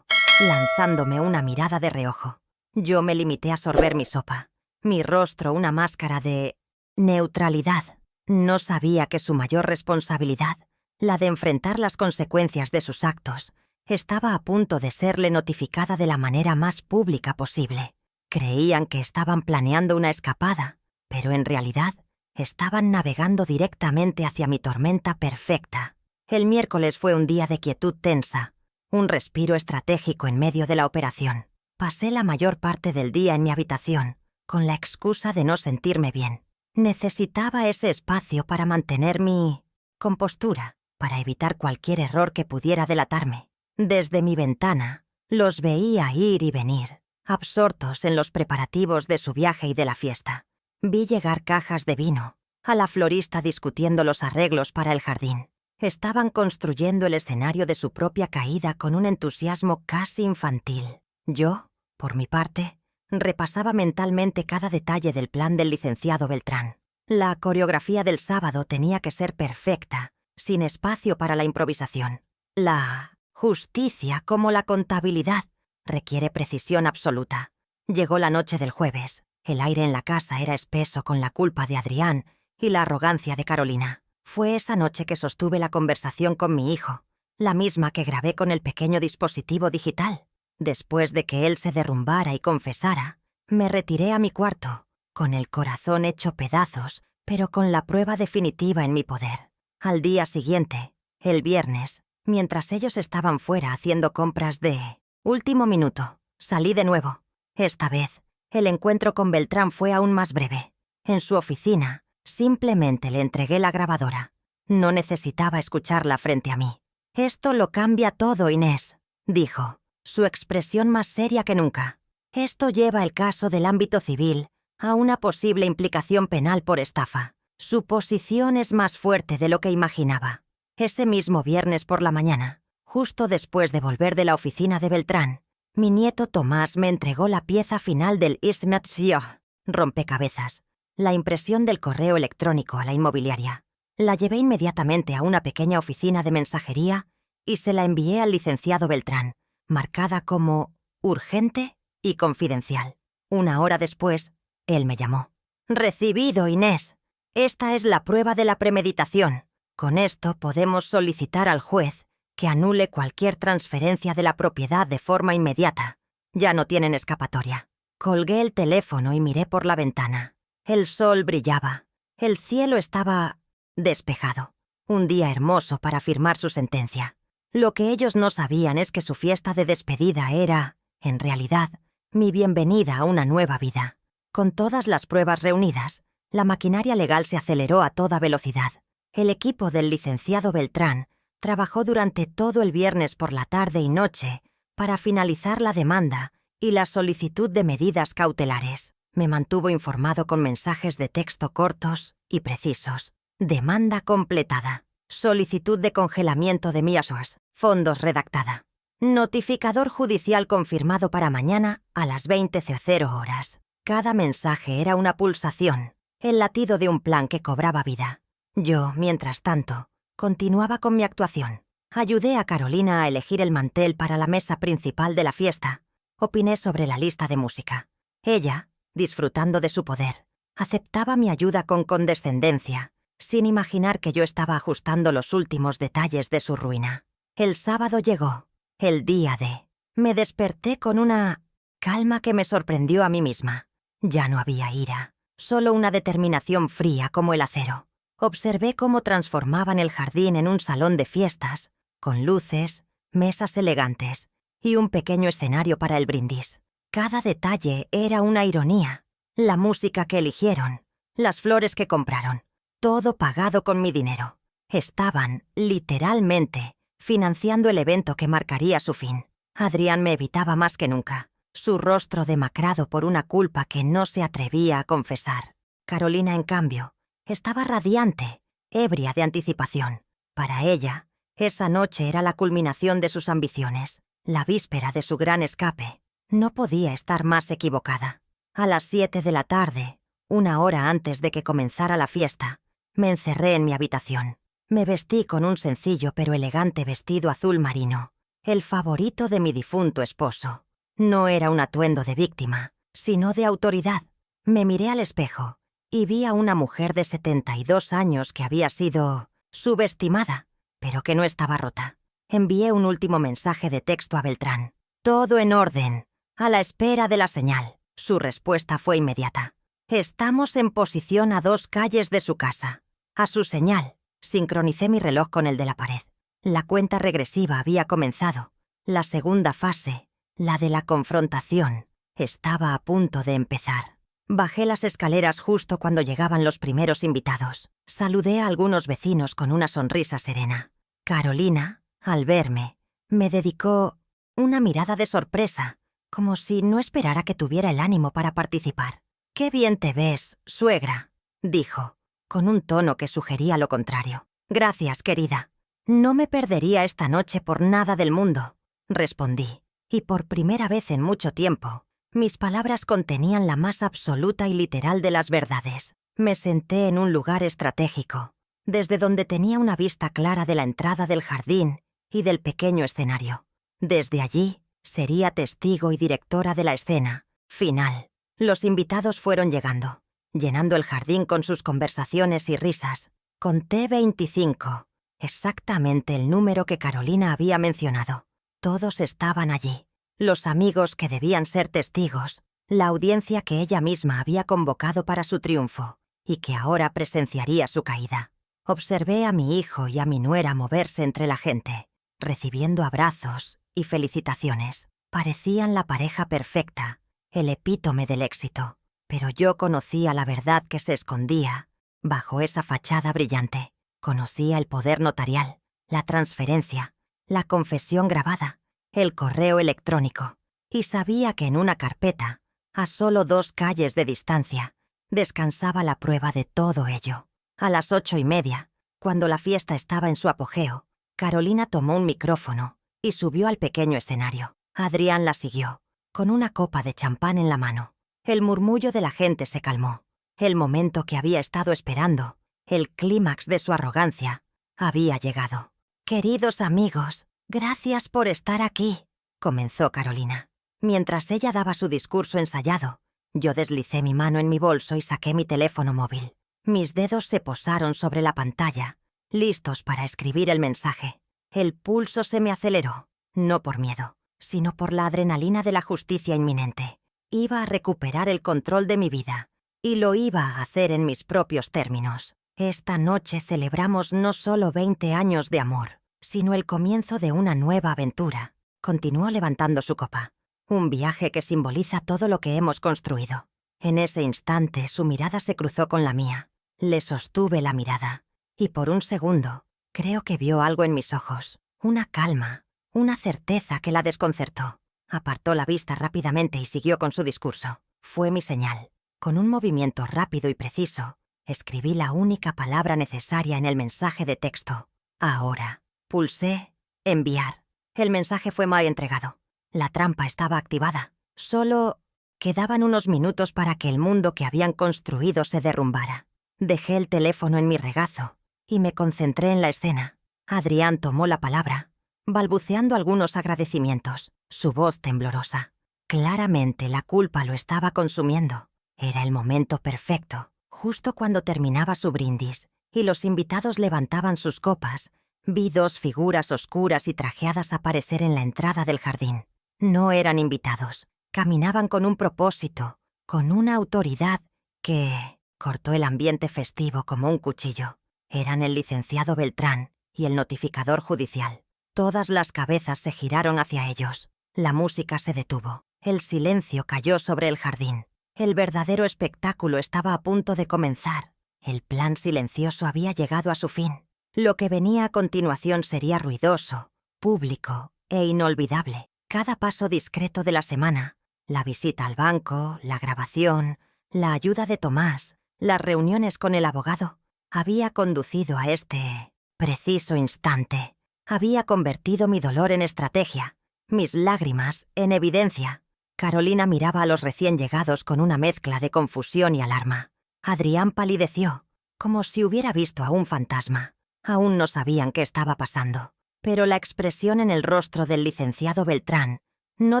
lanzándome una mirada de reojo. Yo me limité a sorber mi sopa, mi rostro una máscara de neutralidad. No sabía que su mayor responsabilidad, la de enfrentar las consecuencias de sus actos, estaba a punto de serle notificada de la manera más pública posible. Creían que estaban planeando una escapada, pero en realidad estaban navegando directamente hacia mi tormenta perfecta. El miércoles fue un día de quietud tensa, un respiro estratégico en medio de la operación. Pasé la mayor parte del día en mi habitación, con la excusa de no sentirme bien. Necesitaba ese espacio para mantener mi compostura, para evitar cualquier error que pudiera delatarme. Desde mi ventana, los veía ir y venir, absortos en los preparativos de su viaje y de la fiesta. Vi llegar cajas de vino, a la florista discutiendo los arreglos para el jardín. Estaban construyendo el escenario de su propia caída con un entusiasmo casi infantil. Yo, por mi parte, repasaba mentalmente cada detalle del plan del licenciado Beltrán. La coreografía del sábado tenía que ser perfecta, sin espacio para la improvisación. La justicia, como la contabilidad, requiere precisión absoluta. Llegó la noche del jueves. El aire en la casa era espeso con la culpa de Adrián y la arrogancia de Carolina. Fue esa noche que sostuve la conversación con mi hijo, la misma que grabé con el pequeño dispositivo digital. Después de que él se derrumbara y confesara, me retiré a mi cuarto, con el corazón hecho pedazos, pero con la prueba definitiva en mi poder. Al día siguiente, el viernes, mientras ellos estaban fuera haciendo compras de último minuto, salí de nuevo. Esta vez, el encuentro con Beltrán fue aún más breve. En su oficina, simplemente le entregué la grabadora. No necesitaba escucharla frente a mí. «Esto lo cambia todo, Inés», dijo, su expresión más seria que nunca. «Esto lleva el caso del ámbito civil a una posible implicación penal por estafa. Su posición es más fuerte de lo que imaginaba». Ese mismo viernes por la mañana, justo después de volver de la oficina de Beltrán, mi nieto Tomás me entregó la pieza final del Ismetzió, rompecabezas, la impresión del correo electrónico a la inmobiliaria. La llevé inmediatamente a una pequeña oficina de mensajería y se la envié al licenciado Beltrán, marcada como urgente y confidencial. Una hora después, él me llamó. «Recibido, Inés. Esta es la prueba de la premeditación. Con esto podemos solicitar al juez que anule cualquier transferencia de la propiedad de forma inmediata. Ya no tienen escapatoria». Colgué el teléfono y miré por la ventana. El sol brillaba. El cielo estaba despejado. Un día hermoso para firmar su sentencia. Lo que ellos no sabían es que su fiesta de despedida era, en realidad, mi bienvenida a una nueva vida. Con todas las pruebas reunidas, la maquinaria legal se aceleró a toda velocidad. El equipo del licenciado Beltrán trabajó durante todo el viernes por la tarde y noche para finalizar la demanda y la solicitud de medidas cautelares. Me mantuvo informado con mensajes de texto cortos y precisos. Demanda completada. Solicitud de congelamiento de Miasos. Fondos redactada. Notificador judicial confirmado para mañana a las 20:00 horas. Cada mensaje era una pulsación, el latido de un plan que cobraba vida. Yo, mientras tanto, continuaba con mi actuación. Ayudé a Carolina a elegir el mantel para la mesa principal de la fiesta. Opiné sobre la lista de música. Ella, disfrutando de su poder, aceptaba mi ayuda con condescendencia, sin imaginar que yo estaba ajustando los últimos detalles de su ruina. El sábado llegó, el día D. Me desperté con una calma que me sorprendió a mí misma. Ya no había ira, solo una determinación fría como el acero. Observé cómo transformaban el jardín en un salón de fiestas, con luces, mesas elegantes y un pequeño escenario para el brindis. Cada detalle era una ironía. La música que eligieron, las flores que compraron, todo pagado con mi dinero. Estaban, literalmente, financiando el evento que marcaría su fin. Adrián me evitaba más que nunca, su rostro demacrado por una culpa que no se atrevía a confesar. Carolina, en cambio, estaba radiante, ebria de anticipación. Para ella, esa noche era la culminación de sus ambiciones, la víspera de su gran escape. No podía estar más equivocada. A las 7 de la tarde, Una hora antes de que comenzara la fiesta, me encerré en mi habitación. Me vestí con un sencillo pero elegante vestido azul marino, el favorito de mi difunto esposo. No era un atuendo de víctima, sino de autoridad. Me miré al espejo y vi a una mujer de 72 años que había sido subestimada, pero que no estaba rota. Envié un último mensaje de texto a Beltrán. Todo en orden, a la espera de la señal. Su respuesta fue inmediata. Estamos en posición a 2 calles de su casa. A su señal, sincronicé mi reloj con el de la pared. La cuenta regresiva había comenzado. La segunda fase, la de la confrontación, estaba a punto de empezar. Bajé las escaleras justo cuando llegaban los primeros invitados. Saludé a algunos vecinos con una sonrisa serena. Carolina, al verme, me dedicó una mirada de sorpresa, como si no esperara que tuviera el ánimo para participar. «Qué bien te ves, suegra», dijo, con un tono que sugería lo contrario. «Gracias, querida. No me perdería esta noche por nada del mundo», respondí, y por primera vez en mucho tiempo, mis palabras contenían la más absoluta y literal de las verdades. Me senté en un lugar estratégico, desde donde tenía una vista clara de la entrada del jardín y del pequeño escenario. Desde allí, sería testigo y directora de la escena final. Los invitados fueron llegando, llenando el jardín con sus conversaciones y risas. Conté 25, exactamente el número que Carolina había mencionado. Todos estaban allí. Los amigos que debían ser testigos, la audiencia que ella misma había convocado para su triunfo y que ahora presenciaría su caída. Observé a mi hijo y a mi nuera moverse entre la gente, recibiendo abrazos y felicitaciones. Parecían la pareja perfecta, el epítome del éxito, pero yo conocía la verdad que se escondía bajo esa fachada brillante. Conocía el poder notarial, la transferencia, la confesión grabada, el correo electrónico, y sabía que en una carpeta, a solo 2 calles de distancia, descansaba la prueba de todo ello. A las 8:30, cuando la fiesta estaba en su apogeo, Carolina tomó un micrófono y subió al pequeño escenario. Adrián la siguió, con una copa de champán en la mano. El murmullo de la gente se calmó. El momento que había estado esperando, el clímax de su arrogancia, había llegado. «Queridos amigos, gracias por estar aquí», comenzó Carolina. Mientras ella daba su discurso ensayado, yo deslicé mi mano en mi bolso y saqué mi teléfono móvil. Mis dedos se posaron sobre la pantalla, listos para escribir el mensaje. El pulso se me aceleró, no por miedo, sino por la adrenalina de la justicia inminente. Iba a recuperar el control de mi vida, y lo iba a hacer en mis propios términos. Esta noche celebramos no solo 20 años de amor, sino el comienzo de una nueva aventura. Continuó levantando su copa. Un viaje que simboliza todo lo que hemos construido. En ese instante su mirada se cruzó con la mía. Le sostuve la mirada, y por un segundo creo que vio algo en mis ojos. Una calma, una certeza que la desconcertó. Apartó la vista rápidamente y siguió con su discurso. Fue mi señal. Con un movimiento rápido y preciso, escribí la única palabra necesaria en el mensaje de texto. Ahora. Pulsé enviar. El mensaje fue mal entregado. La trampa estaba activada. Solo quedaban unos minutos para que el mundo que habían construido se derrumbara. Dejé el teléfono en mi regazo y me concentré en la escena. Adrián tomó la palabra, balbuceando algunos agradecimientos, su voz temblorosa. Claramente la culpa lo estaba consumiendo. Era el momento perfecto. Justo cuando terminaba su brindis y los invitados levantaban sus copas, vi 2 figuras oscuras y trajeadas aparecer en la entrada del jardín. No eran invitados. Caminaban con un propósito, con una autoridad que cortó el ambiente festivo como un cuchillo. Eran el licenciado Beltrán y el notificador judicial. Todas las cabezas se giraron hacia ellos. La música se detuvo. El silencio cayó sobre el jardín. El verdadero espectáculo estaba a punto de comenzar. El plan silencioso había llegado a su fin. Lo que venía a continuación sería ruidoso, público e inolvidable. Cada paso discreto de la semana, la visita al banco, la grabación, la ayuda de Tomás, las reuniones con el abogado, había conducido a este preciso instante. Había convertido mi dolor en estrategia, mis lágrimas en evidencia. Carolina miraba a los recién llegados con una mezcla de confusión y alarma. Adrián palideció, como si hubiera visto a un fantasma. Aún no sabían qué estaba pasando, pero la expresión en el rostro del licenciado Beltrán no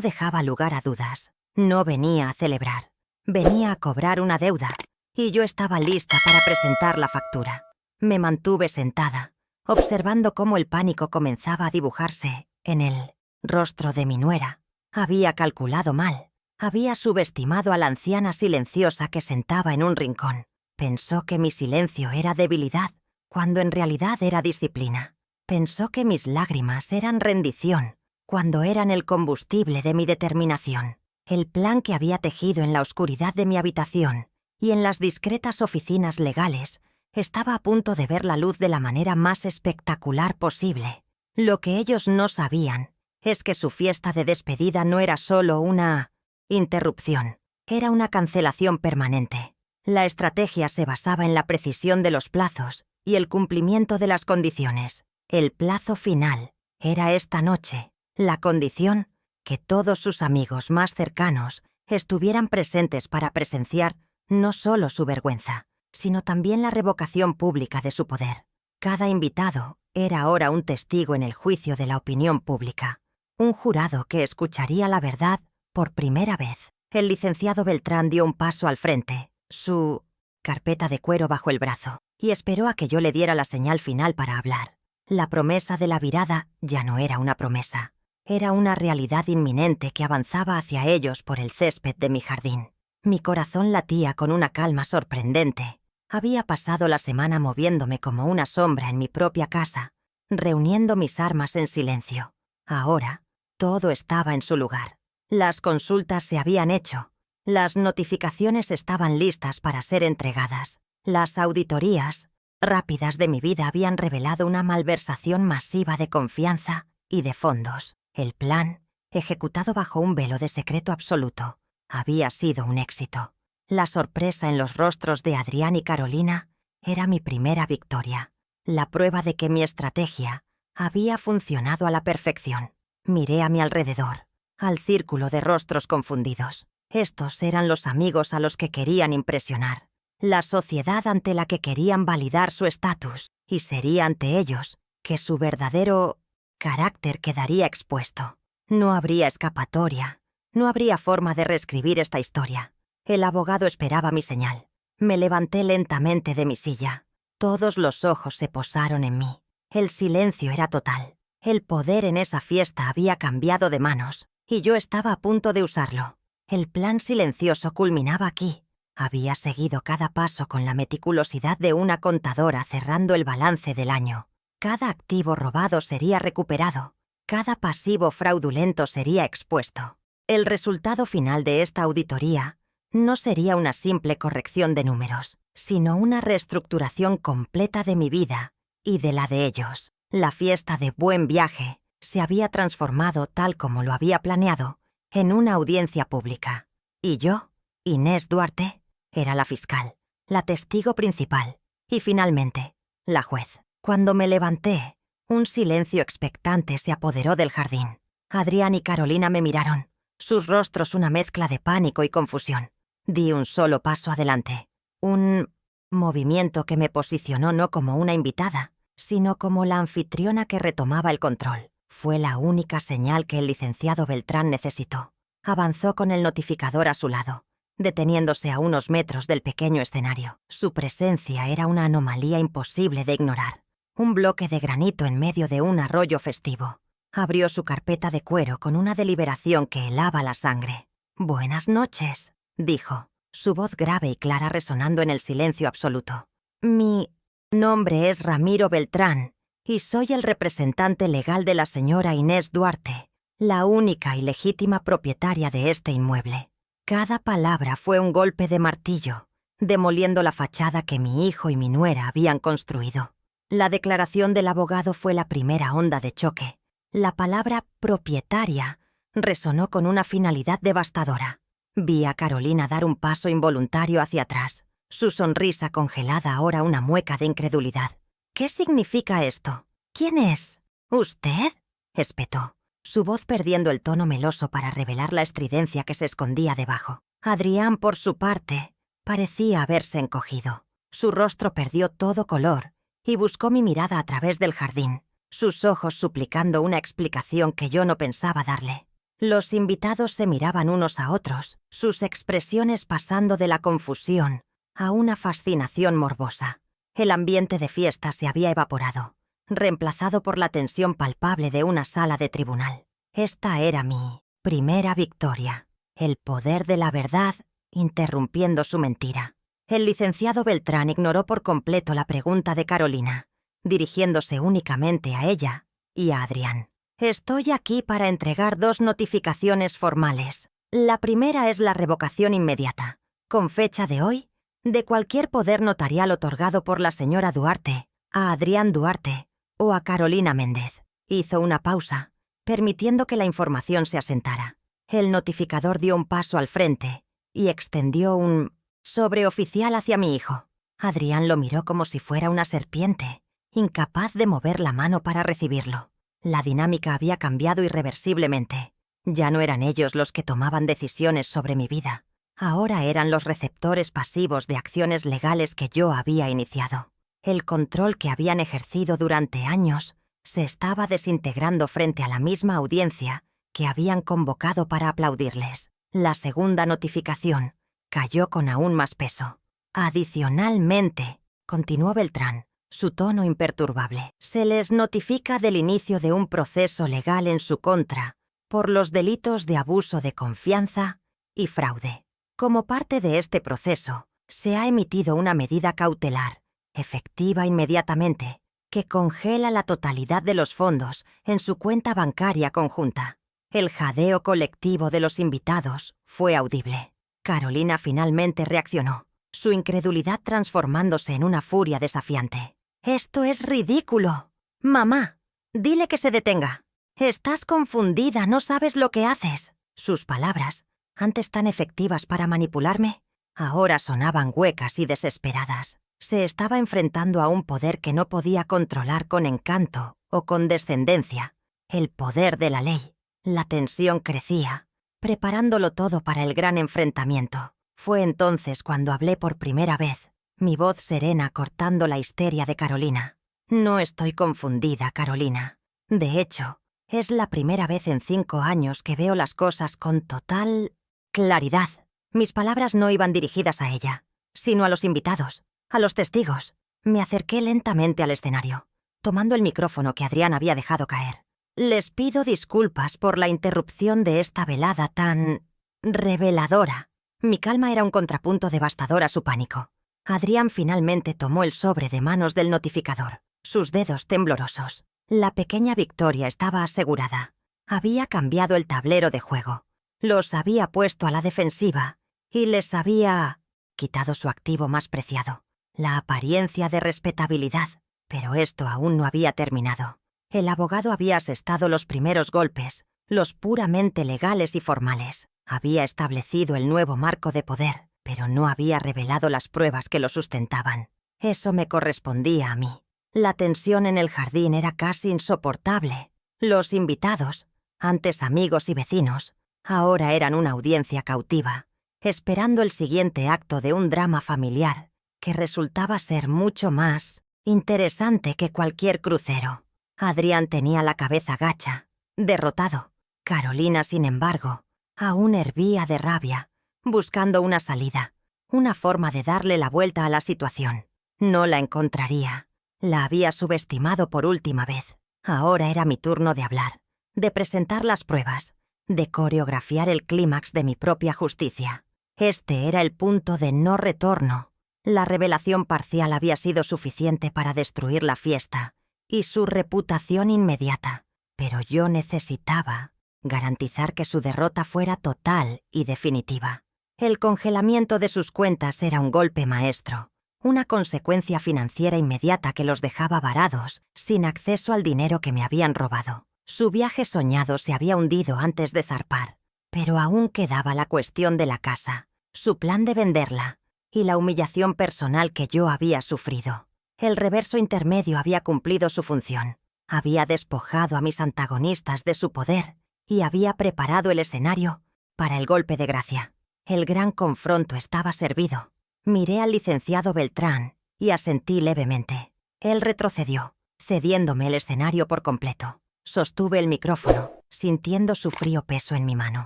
dejaba lugar a dudas. No venía a celebrar, venía a cobrar una deuda, y yo estaba lista para presentar la factura. Me mantuve sentada, observando cómo el pánico comenzaba a dibujarse en el rostro de mi nuera. Había calculado mal. Había subestimado a la anciana silenciosa que sentaba en un rincón. Pensó que mi silencio era debilidad, cuando en realidad era disciplina. Pensó que mis lágrimas eran rendición, cuando eran el combustible de mi determinación. El plan que había tejido en la oscuridad de mi habitación y en las discretas oficinas legales estaba a punto de ver la luz de la manera más espectacular posible. Lo que ellos no sabían es que su fiesta de despedida no era solo una interrupción, era una cancelación permanente. La estrategia se basaba en la precisión de los plazos y el cumplimiento de las condiciones. El plazo final era esta noche, la condición que todos sus amigos más cercanos estuvieran presentes para presenciar no solo su vergüenza, sino también la revocación pública de su poder. Cada invitado era ahora un testigo en el juicio de la opinión pública, un jurado que escucharía la verdad por primera vez. El licenciado Beltrán dio un paso al frente, su carpeta de cuero bajo el brazo, y esperó a que yo le diera la señal final para hablar. La promesa de la virada ya no era una promesa, era una realidad inminente que avanzaba hacia ellos por el césped de mi jardín. Mi corazón latía con una calma sorprendente. Había pasado la semana moviéndome como una sombra en mi propia casa, reuniendo mis armas en silencio. Ahora, todo estaba en su lugar. Las consultas se habían hecho. Las notificaciones estaban listas para ser entregadas. Las auditorías rápidas de mi vida habían revelado una malversación masiva de confianza y de fondos. El plan, ejecutado bajo un velo de secreto absoluto, había sido un éxito. La sorpresa en los rostros de Adrián y Carolina era mi primera victoria, la prueba de que mi estrategia había funcionado a la perfección. Miré a mi alrededor, al círculo de rostros confundidos. Estos eran los amigos a los que querían impresionar, la sociedad ante la que querían validar su estatus, y sería ante ellos que su verdadero carácter quedaría expuesto. No habría escapatoria, no habría forma de reescribir esta historia. El abogado esperaba mi señal. Me levanté lentamente de mi silla. Todos los ojos se posaron en mí. El silencio era total. El poder en esa fiesta había cambiado de manos, y yo estaba a punto de usarlo. El plan silencioso culminaba aquí. Había seguido cada paso con la meticulosidad de una contadora cerrando el balance del año. Cada activo robado sería recuperado. Cada pasivo fraudulento sería expuesto. El resultado final de esta auditoría no sería una simple corrección de números, sino una reestructuración completa de mi vida y de la de ellos. La fiesta de Buen Viaje se había transformado, tal como lo había planeado, en una audiencia pública. Y yo, Inés Duarte, era la fiscal, la testigo principal y, finalmente, la juez. Cuando me levanté, un silencio expectante se apoderó del jardín. Adrián y Carolina me miraron, sus rostros una mezcla de pánico y confusión. Di un solo paso adelante, un movimiento que me posicionó no como una invitada, sino como la anfitriona que retomaba el control. Fue la única señal que el licenciado Beltrán necesitó. Avanzó con el notificador a su lado, deteniéndose a unos metros del pequeño escenario. Su presencia era una anomalía imposible de ignorar. Un bloque de granito en medio de un arroyo festivo. Abrió su carpeta de cuero con una deliberación que helaba la sangre. «Buenas noches», dijo, su voz grave y clara resonando en el silencio absoluto. «Mi nombre es Ramiro Beltrán y soy el representante legal de la señora Inés Duarte, la única y legítima propietaria de este inmueble». Cada palabra fue un golpe de martillo, demoliendo la fachada que mi hijo y mi nuera habían construido. La declaración del abogado fue la primera onda de choque. La palabra propietaria resonó con una finalidad devastadora. Vi a Carolina dar un paso involuntario hacia atrás, su sonrisa congelada ahora una mueca de incredulidad. «¿Qué significa esto? ¿Quién es? ¿Usted?», espetó, su voz perdiendo el tono meloso para revelar la estridencia que se escondía debajo. Adrián, por su parte, Parecía haberse encogido. Su rostro perdió todo color y buscó mi mirada a través del jardín, sus ojos suplicando una explicación que yo no pensaba darle. Los invitados se miraban unos a otros, sus expresiones pasando de la confusión a una fascinación morbosa. El ambiente de fiesta se había evaporado, reemplazado por la tensión palpable de una sala de tribunal. Esta era mi primera victoria, el poder de la verdad interrumpiendo su mentira. El licenciado Beltrán ignoró por completo la pregunta de Carolina, dirigiéndose únicamente a ella y a Adrián. Estoy aquí para entregar 2 notificaciones formales. La primera es la revocación inmediata, con fecha de hoy, de cualquier poder notarial otorgado por la señora Duarte a Adrián Duarte o a Carolina Méndez. Hizo una pausa, permitiendo que la información se asentara. El notificador dio un paso al frente y extendió un sobreoficial hacia mi hijo. Adrián lo miró como si fuera una serpiente, incapaz de mover la mano para recibirlo. La dinámica había cambiado irreversiblemente. Ya no eran ellos los que tomaban decisiones sobre mi vida. Ahora eran los receptores pasivos de acciones legales que yo había iniciado. El control que habían ejercido durante años se estaba desintegrando frente a la misma audiencia que habían convocado para aplaudirles. La segunda notificación cayó con aún más peso. Adicionalmente, continuó Beltrán, su tono imperturbable, se les notifica del inicio de un proceso legal en su contra por los delitos de abuso de confianza y fraude. Como parte de este proceso, se ha emitido una medida cautelar, efectiva inmediatamente, que congela la totalidad de los fondos en su cuenta bancaria conjunta. El jadeo colectivo de los invitados fue audible. Carolina finalmente reaccionó, su incredulidad transformándose en una furia desafiante. «¡Esto es ridículo! Mamá, dile que se detenga. Estás confundida, no sabes lo que haces». Sus palabras, antes tan efectivas para manipularme, ahora sonaban huecas y desesperadas. Se estaba enfrentando a un poder que no podía controlar con encanto o condescendencia, el poder de la ley. La tensión crecía, preparándolo todo para el gran enfrentamiento. Fue entonces cuando hablé por primera vez, mi voz serena cortando la histeria de Carolina. «No estoy confundida, Carolina. De hecho, es la primera vez en 5 años que veo las cosas con total claridad». Mis palabras no iban dirigidas a ella, sino a los invitados, a los testigos. Me acerqué lentamente al escenario, tomando el micrófono que Adrián había dejado caer. «Les pido disculpas por la interrupción de esta velada tan reveladora». Mi calma era un contrapunto devastador a su pánico. Adrián finalmente tomó el sobre de manos del notificador, sus dedos temblorosos. La pequeña victoria estaba asegurada. Había cambiado el tablero de juego. Los había puesto a la defensiva y les había quitado su activo más preciado, la apariencia de respetabilidad. Pero esto aún no había terminado. El abogado había asestado los primeros golpes, los puramente legales y formales. Había establecido el nuevo marco de poder, pero no había revelado las pruebas que lo sustentaban. Eso me correspondía a mí. La tensión en el jardín era casi insoportable. Los invitados, antes amigos y vecinos, ahora eran una audiencia cautiva, esperando el siguiente acto de un drama familiar que resultaba ser mucho más interesante que cualquier crucero. Adrián tenía la cabeza gacha, derrotado. Carolina, sin embargo, aún hervía de rabia, buscando una salida, una forma de darle la vuelta a la situación. No la encontraría. La había subestimado por última vez. Ahora era mi turno de hablar, de presentar las pruebas, de coreografiar el clímax de mi propia justicia. Este era el punto de no retorno. La revelación parcial había sido suficiente para destruir la fiesta y su reputación inmediata, pero yo necesitaba garantizar que su derrota fuera total y definitiva. El congelamiento de sus cuentas era un golpe maestro, una consecuencia financiera inmediata que los dejaba varados, sin acceso al dinero que me habían robado. Su viaje soñado se había hundido antes de zarpar, pero aún quedaba la cuestión de la casa, su plan de venderla y la humillación personal que yo había sufrido. El reverso intermedio había cumplido su función. Había despojado a mis antagonistas de su poder y había preparado el escenario para el golpe de gracia. El gran confronto estaba servido. Miré al licenciado Beltrán y asentí levemente. Él retrocedió, cediéndome el escenario por completo. Sostuve el micrófono, sintiendo su frío peso en mi mano.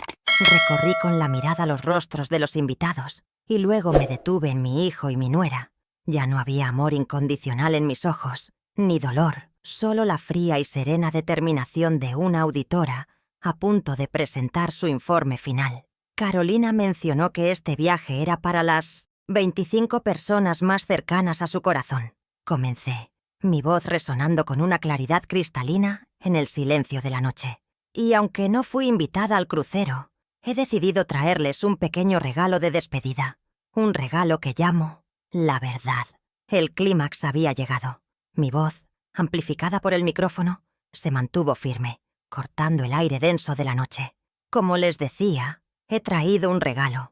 Recorrí con la mirada los rostros de los invitados y luego me detuve en mi hijo y mi nuera. Ya no había amor incondicional en mis ojos, ni dolor, solo la fría y serena determinación de una auditora a punto de presentar su informe final. Carolina mencionó que este viaje era para las 25 personas más cercanas a su corazón. Comencé, mi voz resonando con una claridad cristalina en el silencio de la noche. Y aunque no fui invitada al crucero, he decidido traerles un pequeño regalo de despedida. Un regalo que llamo la verdad. El clímax había llegado. Mi voz, amplificada por el micrófono, se mantuvo firme, cortando el aire denso de la noche. Como les decía, he traído un regalo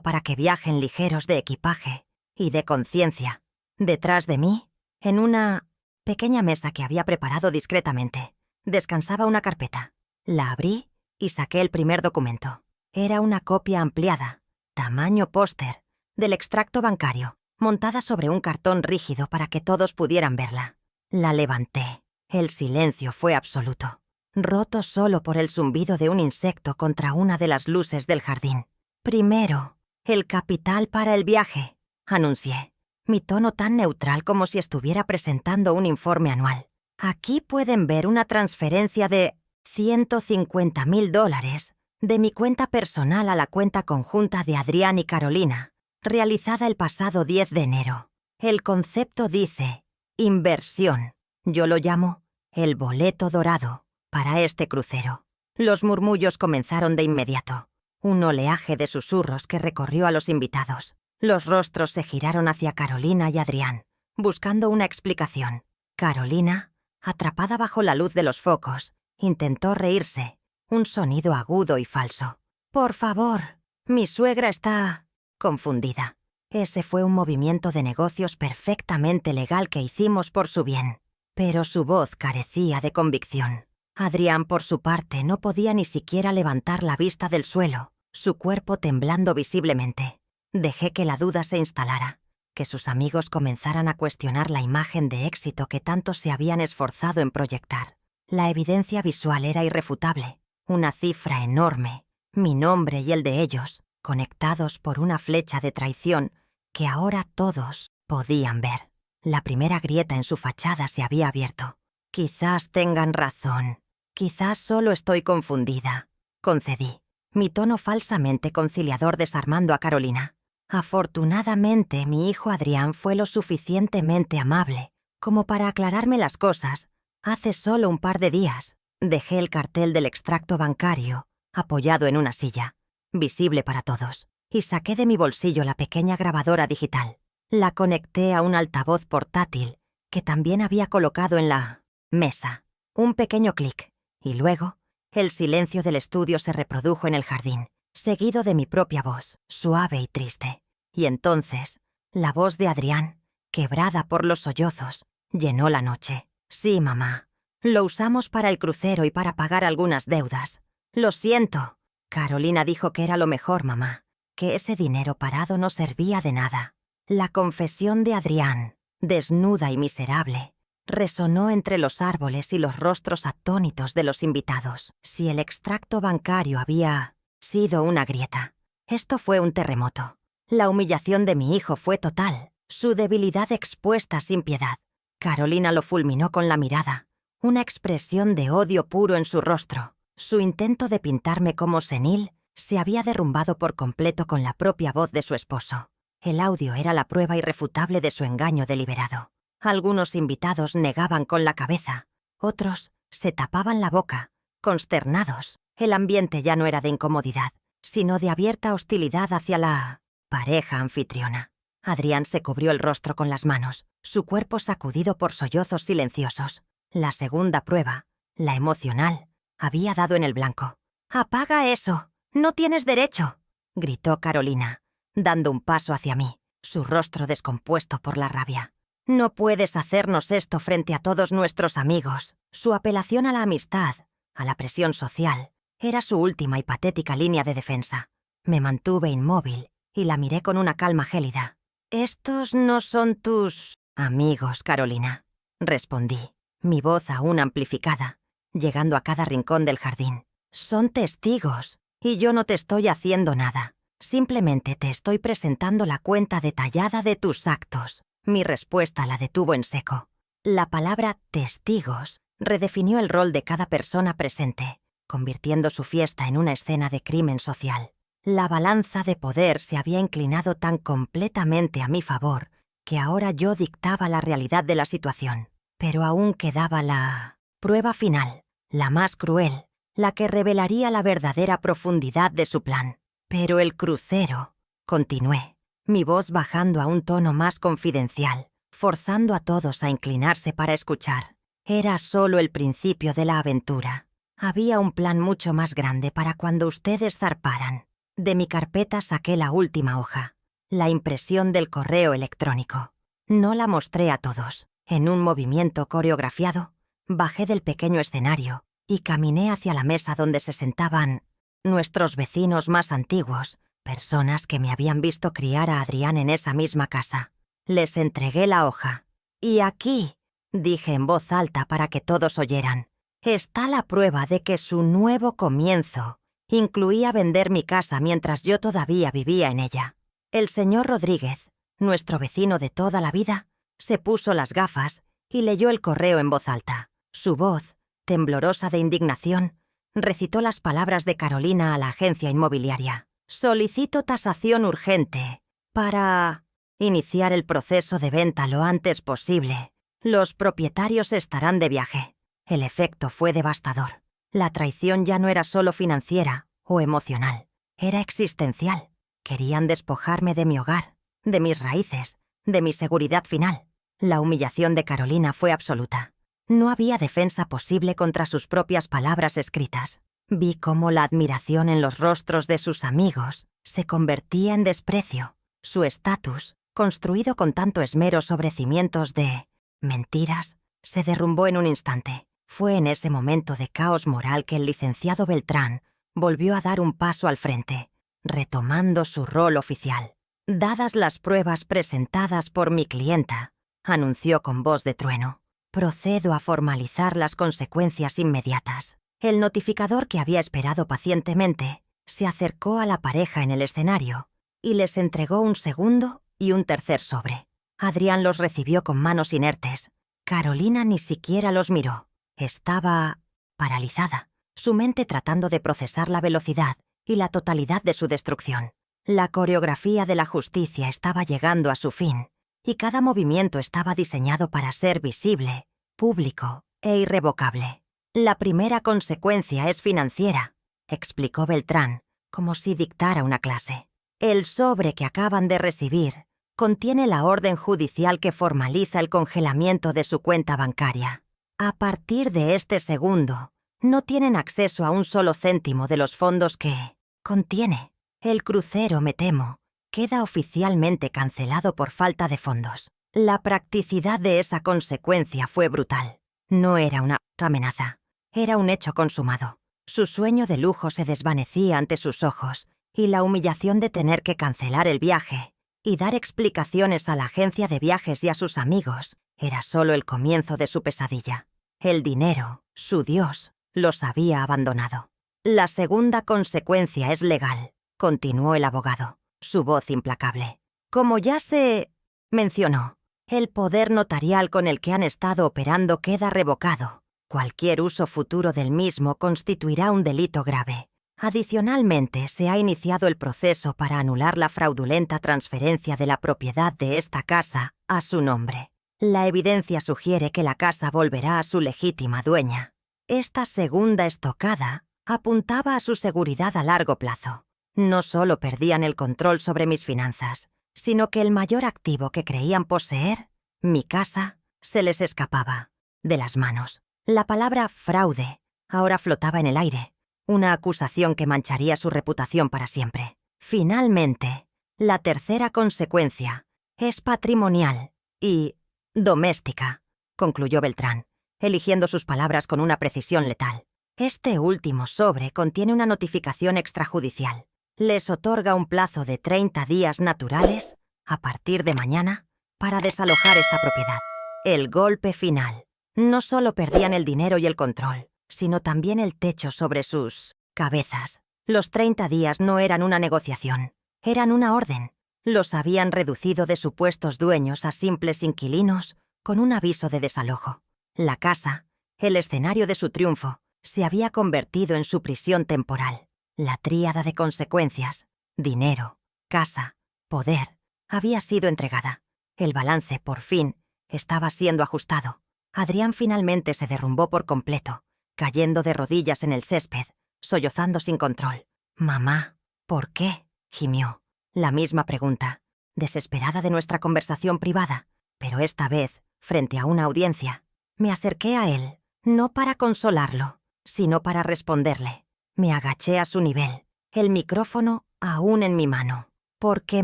para que viajen ligeros de equipaje y de conciencia. Detrás de mí, en una pequeña mesa que había preparado discretamente, descansaba una carpeta. La abrí y saqué el primer documento. Era una copia ampliada, tamaño póster, del extracto bancario, montada sobre un cartón rígido para que todos pudieran verla. La levanté. El silencio fue absoluto, roto solo por el zumbido de un insecto contra una de las luces del jardín. Primero, el capital para el viaje, anuncié, mi tono tan neutral como si estuviera presentando un informe anual. Aquí pueden ver una transferencia de $150,000 de mi cuenta personal a la cuenta conjunta de Adrián y Carolina, realizada el pasado 10 de enero. El concepto dice inversión. Yo lo llamo el boleto dorado para este crucero. Los murmullos comenzaron de inmediato. Un oleaje de susurros que recorrió a los invitados. Los rostros se giraron hacia Carolina y Adrián, buscando una explicación. Carolina, atrapada bajo la luz de los focos, intentó reírse, un sonido agudo y falso. «Por favor, mi suegra está confundida». Ese fue un movimiento de negocios perfectamente legal que hicimos por su bien, pero su voz carecía de convicción. Adrián, por su parte, no podía ni siquiera levantar la vista del suelo, su cuerpo temblando visiblemente. Dejé que la duda se instalara, que sus amigos comenzaran a cuestionar la imagen de éxito que tanto se habían esforzado en proyectar. La evidencia visual era irrefutable, una cifra enorme, mi nombre y el de ellos, conectados por una flecha de traición que ahora todos podían ver. La primera grieta en su fachada se había abierto. Quizás tengan razón. Quizás solo estoy confundida, concedí, mi tono falsamente conciliador desarmando a Carolina. Afortunadamente, mi hijo Adrián fue lo suficientemente amable como para aclararme las cosas. Hace solo un par de días, dejé el cartel del extracto bancario apoyado en una silla, visible para todos, y saqué de mi bolsillo la pequeña grabadora digital. La conecté a un altavoz portátil que también había colocado en la mesa. Un pequeño clic. Y luego, el silencio del estudio se reprodujo en el jardín, seguido de mi propia voz, suave y triste. Y entonces, la voz de Adrián, quebrada por los sollozos, llenó la noche. «Sí, mamá. Lo usamos para el crucero y para pagar algunas deudas. Lo siento». Carolina dijo que era lo mejor, mamá, que ese dinero parado no servía de nada. La confesión de Adrián, desnuda y miserable, resonó entre los árboles y los rostros atónitos de los invitados. Si el extracto bancario había sido una grieta, esto fue un terremoto. La humillación de mi hijo fue total, su debilidad expuesta sin piedad. Carolina lo fulminó con la mirada, una expresión de odio puro en su rostro. Su intento de pintarme como senil se había derrumbado por completo con la propia voz de su esposo. El audio era la prueba irrefutable de su engaño deliberado. Algunos invitados negaban con la cabeza, otros se tapaban la boca, consternados. El ambiente ya no era de incomodidad, sino de abierta hostilidad hacia la pareja anfitriona. Adrián se cubrió el rostro con las manos, su cuerpo sacudido por sollozos silenciosos. La segunda prueba, la emocional, había dado en el blanco. «¡Apaga eso! ¡No tienes derecho!», gritó Carolina, dando un paso hacia mí, su rostro descompuesto por la rabia. «No puedes hacernos esto frente a todos nuestros amigos». Su apelación a la amistad, a la presión social, era su última y patética línea de defensa. Me mantuve inmóvil, y la miré con una calma gélida. «Estos no son tus amigos, Carolina», respondí, mi voz aún amplificada, llegando a cada rincón del jardín. «Son testigos, y yo no te estoy haciendo nada. Simplemente te estoy presentando la cuenta detallada de tus actos». Mi respuesta la detuvo en seco. La palabra testigos redefinió el rol de cada persona presente, convirtiendo su fiesta en una escena de crimen social. La balanza de poder se había inclinado tan completamente a mi favor que ahora yo dictaba la realidad de la situación. Pero aún quedaba la prueba final, la más cruel, la que revelaría la verdadera profundidad de su plan. «Pero el crucero», continué, mi voz bajando a un tono más confidencial, forzando a todos a inclinarse para escuchar. Era solo el principio de la aventura. Había un plan mucho más grande para cuando ustedes zarparan. De mi carpeta saqué la última hoja, la impresión del correo electrónico. No la mostré a todos. En un movimiento coreografiado, bajé del pequeño escenario y caminé hacia la mesa donde se sentaban nuestros vecinos más antiguos, personas que me habían visto criar a Adrián en esa misma casa. Les entregué la hoja. «Y aquí», dije en voz alta para que todos oyeran, «está la prueba de que su nuevo comienzo incluía vender mi casa mientras yo todavía vivía en ella». El señor Rodríguez, nuestro vecino de toda la vida, se puso las gafas y leyó el correo en voz alta. Su voz, temblorosa de indignación, recitó las palabras de Carolina a la agencia inmobiliaria. «Solicito tasación urgente para iniciar el proceso de venta lo antes posible. Los propietarios estarán de viaje». El efecto fue devastador. La traición ya no era solo financiera o emocional, era existencial. Querían despojarme de mi hogar, de mis raíces, de mi seguridad final. La humillación de Carolina fue absoluta. No había defensa posible contra sus propias palabras escritas. Vi cómo la admiración en los rostros de sus amigos se convertía en desprecio. Su estatus, construido con tanto esmero sobre cimientos de mentiras, se derrumbó en un instante. Fue en ese momento de caos moral que el licenciado Beltrán volvió a dar un paso al frente, retomando su rol oficial. «Dadas las pruebas presentadas por mi clienta», anunció con voz de trueno, «procedo a formalizar las consecuencias inmediatas». El notificador, que había esperado pacientemente, se acercó a la pareja en el escenario y les entregó un segundo y un tercer sobre. Adrián los recibió con manos inertes. Carolina ni siquiera los miró. Estaba paralizada, su mente tratando de procesar la velocidad y la totalidad de su destrucción. La coreografía de la justicia estaba llegando a su fin, y cada movimiento estaba diseñado para ser visible, público e irrevocable. «La primera consecuencia es financiera», explicó Beltrán, como si dictara una clase. «El sobre que acaban de recibir contiene la orden judicial que formaliza el congelamiento de su cuenta bancaria. A partir de este segundo, no tienen acceso a un solo céntimo de los fondos que contiene. El crucero, me temo, queda oficialmente cancelado por falta de fondos». La practicidad de esa consecuencia fue brutal. No era una amenaza, era un hecho consumado. Su sueño de lujo se desvanecía ante sus ojos, y la humillación de tener que cancelar el viaje y dar explicaciones a la agencia de viajes y a sus amigos era solo el comienzo de su pesadilla. El dinero, su Dios, los había abandonado. «La segunda consecuencia es legal», continuó el abogado, su voz implacable. «Como ya se mencionó, el poder notarial con el que han estado operando queda revocado. Cualquier uso futuro del mismo constituirá un delito grave. Adicionalmente, se ha iniciado el proceso para anular la fraudulenta transferencia de la propiedad de esta casa a su nombre. La evidencia sugiere que la casa volverá a su legítima dueña. Esta segunda estocada apuntaba a su seguridad a largo plazo. No solo perdían el control sobre mis finanzas, sino que el mayor activo que creían poseer, mi casa, se les escapaba de las manos. La palabra fraude ahora flotaba en el aire, una acusación que mancharía su reputación para siempre. Finalmente, la tercera consecuencia es patrimonial y doméstica, concluyó Beltrán, eligiendo sus palabras con una precisión letal. Este último sobre contiene una notificación extrajudicial. les otorga un plazo de 30 días naturales, a partir de mañana, para desalojar esta propiedad. El golpe final. No solo perdían el dinero y el control, sino también el techo sobre sus cabezas. Los 30 días no eran una negociación, eran una orden. Los habían reducido de supuestos dueños a simples inquilinos con un aviso de desalojo. La casa, el escenario de su triunfo, se había convertido en su prisión temporal. La tríada de consecuencias, dinero, casa, poder, había sido entregada. El balance, por fin, estaba siendo ajustado. Adrián finalmente se derrumbó por completo, cayendo de rodillas en el césped, sollozando sin control. «Mamá, ¿por qué?», gimió. La misma pregunta, desesperada de nuestra conversación privada, pero esta vez, frente a una audiencia. Me acerqué a él, no para consolarlo, sino para responderle. Me agaché a su nivel, el micrófono aún en mi mano. «Porque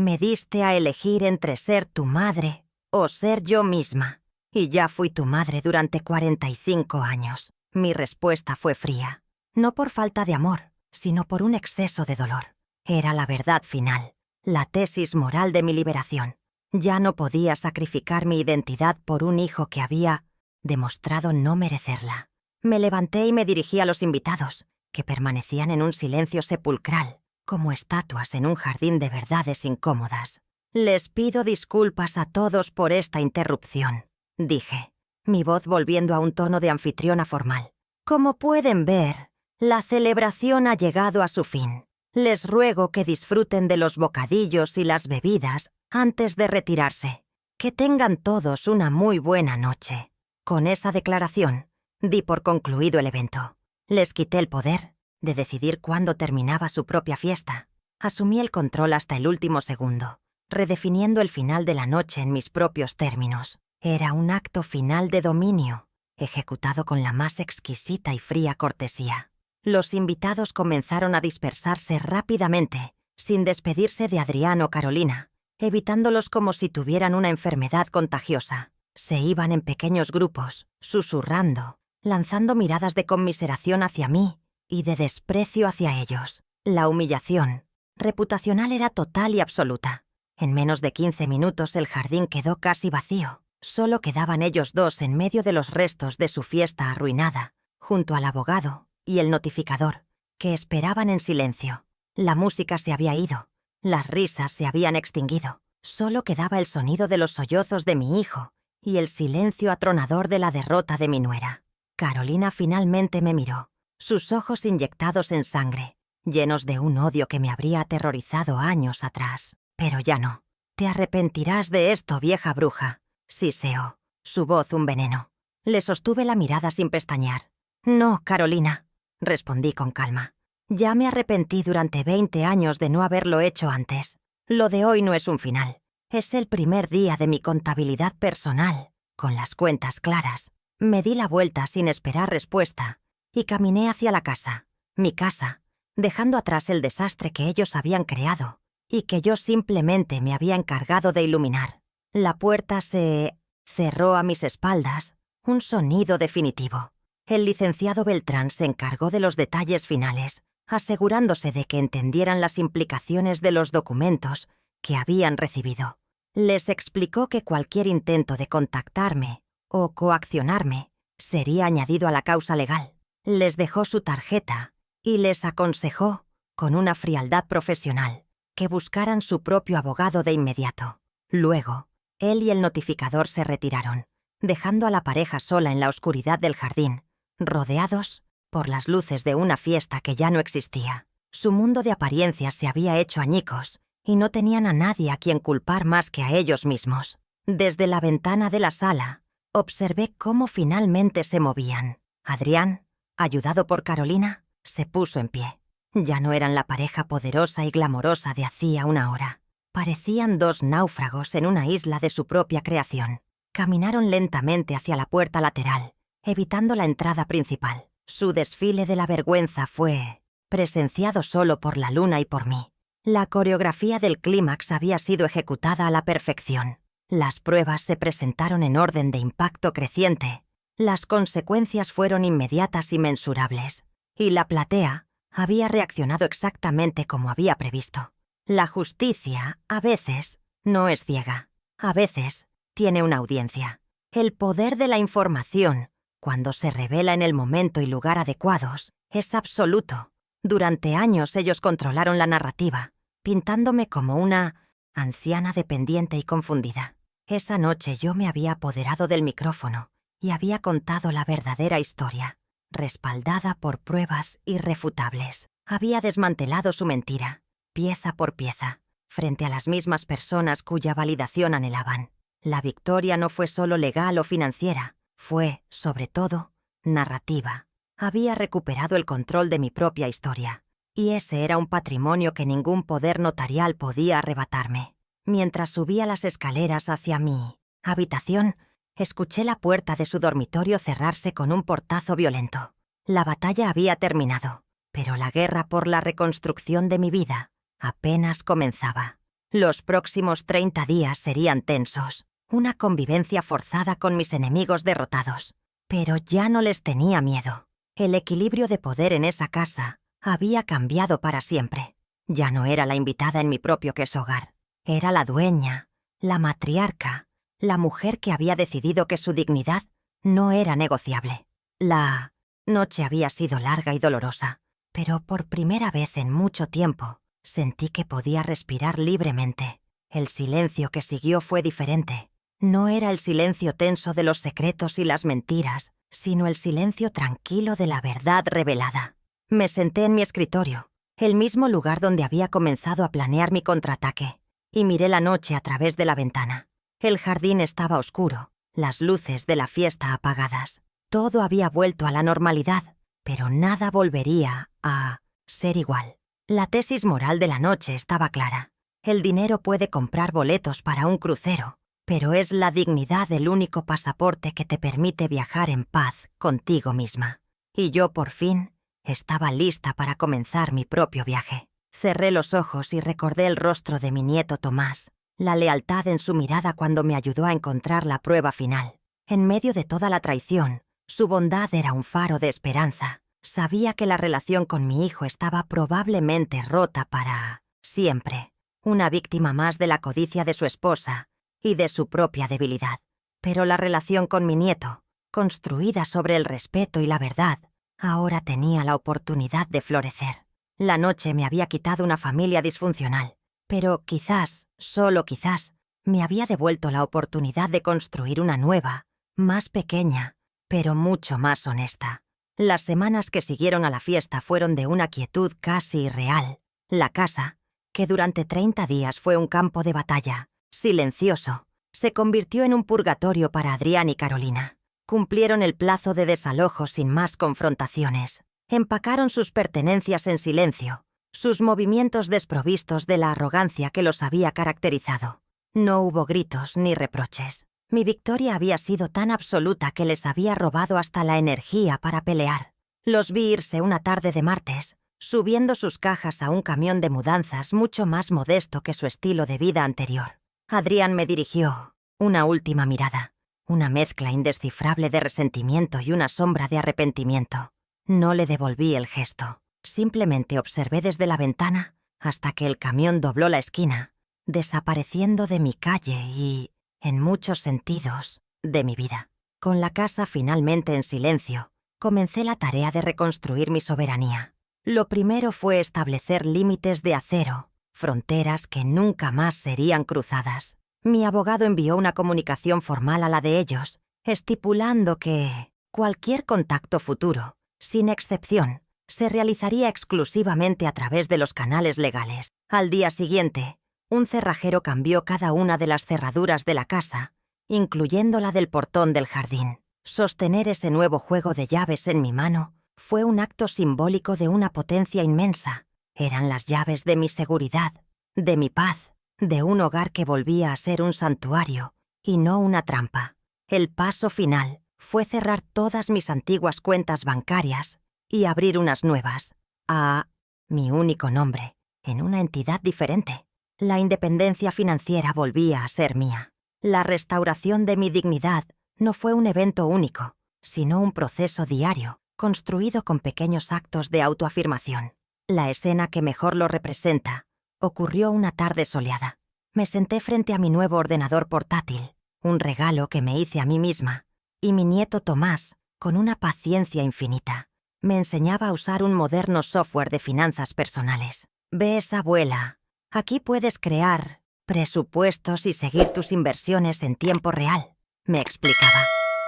me diste a elegir entre ser tu madre o ser yo misma. Y ya fui tu madre durante 45 años. Mi respuesta fue fría. No por falta de amor, sino por un exceso de dolor. Era la verdad final, la tesis moral de mi liberación. Ya no podía sacrificar mi identidad por un hijo que había demostrado no merecerla. Me levanté y me dirigí a los invitados, que permanecían en un silencio sepulcral, como estatuas en un jardín de verdades incómodas. «Les pido disculpas a todos por esta interrupción», dije, mi voz volviendo a un tono de anfitriona formal. «Como pueden ver, la celebración ha llegado a su fin. Les ruego que disfruten de los bocadillos y las bebidas antes de retirarse. Que tengan todos una muy buena noche». Con esa declaración, di por concluido el evento. Les quité el poder de decidir cuándo terminaba su propia fiesta. Asumí el control hasta el último segundo, redefiniendo el final de la noche en mis propios términos. Era un acto final de dominio, ejecutado con la más exquisita y fría cortesía. Los invitados comenzaron a dispersarse rápidamente, sin despedirse de Adrián o Carolina, evitándolos como si tuvieran una enfermedad contagiosa. Se iban en pequeños grupos, susurrando, lanzando miradas de conmiseración hacia mí y de desprecio hacia ellos. La humillación reputacional era total y absoluta. En menos de 15 minutos el jardín quedó casi vacío. Solo quedaban ellos dos en medio de los restos de su fiesta arruinada, junto al abogado y el notificador, que esperaban en silencio. La música se había ido, las risas se habían extinguido. Solo quedaba el sonido de los sollozos de mi hijo y el silencio atronador de la derrota de mi nuera. Carolina finalmente me miró, sus ojos inyectados en sangre, llenos de un odio que me habría aterrorizado años atrás. Pero ya no. «Te arrepentirás de esto, vieja bruja», siseó, su voz un veneno. Le sostuve la mirada sin pestañear. «No, Carolina», respondí con calma. «Ya me arrepentí durante 20 años de no haberlo hecho antes. Lo de hoy no es un final. Es el primer día de mi contabilidad personal, con las cuentas claras». Me di la vuelta sin esperar respuesta y caminé hacia la casa, mi casa, dejando atrás el desastre que ellos habían creado y que yo simplemente me había encargado de iluminar. La puerta se cerró a mis espaldas, un sonido definitivo. El licenciado Beltrán se encargó de los detalles finales, asegurándose de que entendieran las implicaciones de los documentos que habían recibido. Les explicó que cualquier intento de contactarme o coaccionarme sería añadido a la causa legal. Les dejó su tarjeta y les aconsejó, con una frialdad profesional, que buscaran su propio abogado de inmediato. Luego, él y el notificador se retiraron, dejando a la pareja sola en la oscuridad del jardín, rodeados por las luces de una fiesta que ya no existía. Su mundo de apariencias se había hecho añicos y no tenían a nadie a quien culpar más que a ellos mismos. Desde la ventana de la sala, observé cómo finalmente se movían. Adrián, ayudado por Carolina, se puso en pie. Ya no eran la pareja poderosa y glamorosa de hacía una hora. Parecían dos náufragos en una isla de su propia creación. Caminaron lentamente hacia la puerta lateral, evitando la entrada principal. Su desfile de la vergüenza fue presenciado solo por la luna y por mí. La coreografía del clímax había sido ejecutada a la perfección. Las pruebas se presentaron en orden de impacto creciente. Las consecuencias fueron inmediatas y mensurables. Y la platea Había reaccionado exactamente como había previsto. La justicia, a veces, no es ciega. A veces, tiene una audiencia. El poder de la información, cuando se revela en el momento y lugar adecuados, es absoluto. Durante años ellos controlaron la narrativa, pintándome como una anciana dependiente y confundida. Esa noche yo me había apoderado del micrófono y había contado la verdadera historia, respaldada por pruebas irrefutables. Había desmantelado su mentira, pieza por pieza, frente a las mismas personas cuya validación anhelaban. La victoria no fue solo legal o financiera, fue, sobre todo, narrativa. Había recuperado el control de mi propia historia, y ese era un patrimonio que ningún poder notarial podía arrebatarme. Mientras subía las escaleras hacia mi habitación, escuché la puerta de su dormitorio cerrarse con un portazo violento. La batalla había terminado, pero la guerra por la reconstrucción de mi vida apenas comenzaba. Los próximos 30 días serían tensos, una convivencia forzada con mis enemigos derrotados. Pero ya no les tenía miedo. El equilibrio de poder en esa casa había cambiado para siempre. Ya no era la invitada en mi propio queso-hogar. Era la dueña, la matriarca, la mujer que había decidido que su dignidad no era negociable. La noche había sido larga y dolorosa, pero por primera vez en mucho tiempo sentí que podía respirar libremente. El silencio que siguió fue diferente. No era el silencio tenso de los secretos y las mentiras, sino el silencio tranquilo de la verdad revelada. Me senté en mi escritorio, el mismo lugar donde había comenzado a planear mi contraataque, y miré la noche a través de la ventana. El jardín estaba oscuro, las luces de la fiesta apagadas. Todo había vuelto a la normalidad, pero nada volvería a ser igual. La tesis moral de la noche estaba clara. El dinero puede comprar boletos para un crucero, pero es la dignidad el único pasaporte que te permite viajar en paz contigo misma. Y yo, por fin, estaba lista para comenzar mi propio viaje. Cerré los ojos y recordé el rostro de mi nieto Tomás, la lealtad en su mirada cuando me ayudó a encontrar la prueba final. En medio de toda la traición, su bondad era un faro de esperanza. Sabía que la relación con mi hijo estaba probablemente rota para siempre, una víctima más de la codicia de su esposa y de su propia debilidad. Pero la relación con mi nieto, construida sobre el respeto y la verdad, ahora tenía la oportunidad de florecer. La noche me había quitado una familia disfuncional, pero quizás, solo quizás, me había devuelto la oportunidad de construir una nueva, más pequeña, pero mucho más honesta. Las semanas que siguieron a la fiesta fueron de una quietud casi irreal. La casa, que durante 30 días fue un campo de batalla, silencioso, se convirtió en un purgatorio para Adrián y Carolina. Cumplieron el plazo de desalojo sin más confrontaciones. Empacaron sus pertenencias en silencio, sus movimientos desprovistos de la arrogancia que los había caracterizado. No hubo gritos ni reproches. Mi victoria había sido tan absoluta que les había robado hasta la energía para pelear. Los vi irse una tarde de martes, subiendo sus cajas a un camión de mudanzas mucho más modesto que su estilo de vida anterior. Adrián me dirigió una última mirada, una mezcla indescifrable de resentimiento y una sombra de arrepentimiento. No le devolví el gesto. Simplemente observé desde la ventana hasta que el camión dobló la esquina, desapareciendo de mi calle y, en muchos sentidos, de mi vida. Con la casa finalmente en silencio, comencé la tarea de reconstruir mi soberanía. Lo primero fue establecer límites de acero, fronteras que nunca más serían cruzadas. Mi abogado envió una comunicación formal a la de ellos, estipulando que cualquier contacto futuro, sin excepción, se realizaría exclusivamente a través de los canales legales. Al día siguiente, un cerrajero cambió cada una de las cerraduras de la casa, incluyendo la del portón del jardín. Sostener ese nuevo juego de llaves en mi mano fue un acto simbólico de una potencia inmensa. Eran las llaves de mi seguridad, de mi paz, de un hogar que volvía a ser un santuario y no una trampa. El paso final fue cerrar todas mis antiguas cuentas bancarias y abrir unas nuevas, a mi único nombre, en una entidad diferente. La independencia financiera volvía a ser mía. La restauración de mi dignidad no fue un evento único, sino un proceso diario, construido con pequeños actos de autoafirmación. La escena que mejor lo representa ocurrió una tarde soleada. Me senté frente a mi nuevo ordenador portátil, un regalo que me hice a mí misma, y mi nieto Tomás, con una paciencia infinita, me enseñaba a usar un moderno software de finanzas personales. «Ves, abuela, aquí puedes crear presupuestos y seguir tus inversiones en tiempo real», me explicaba.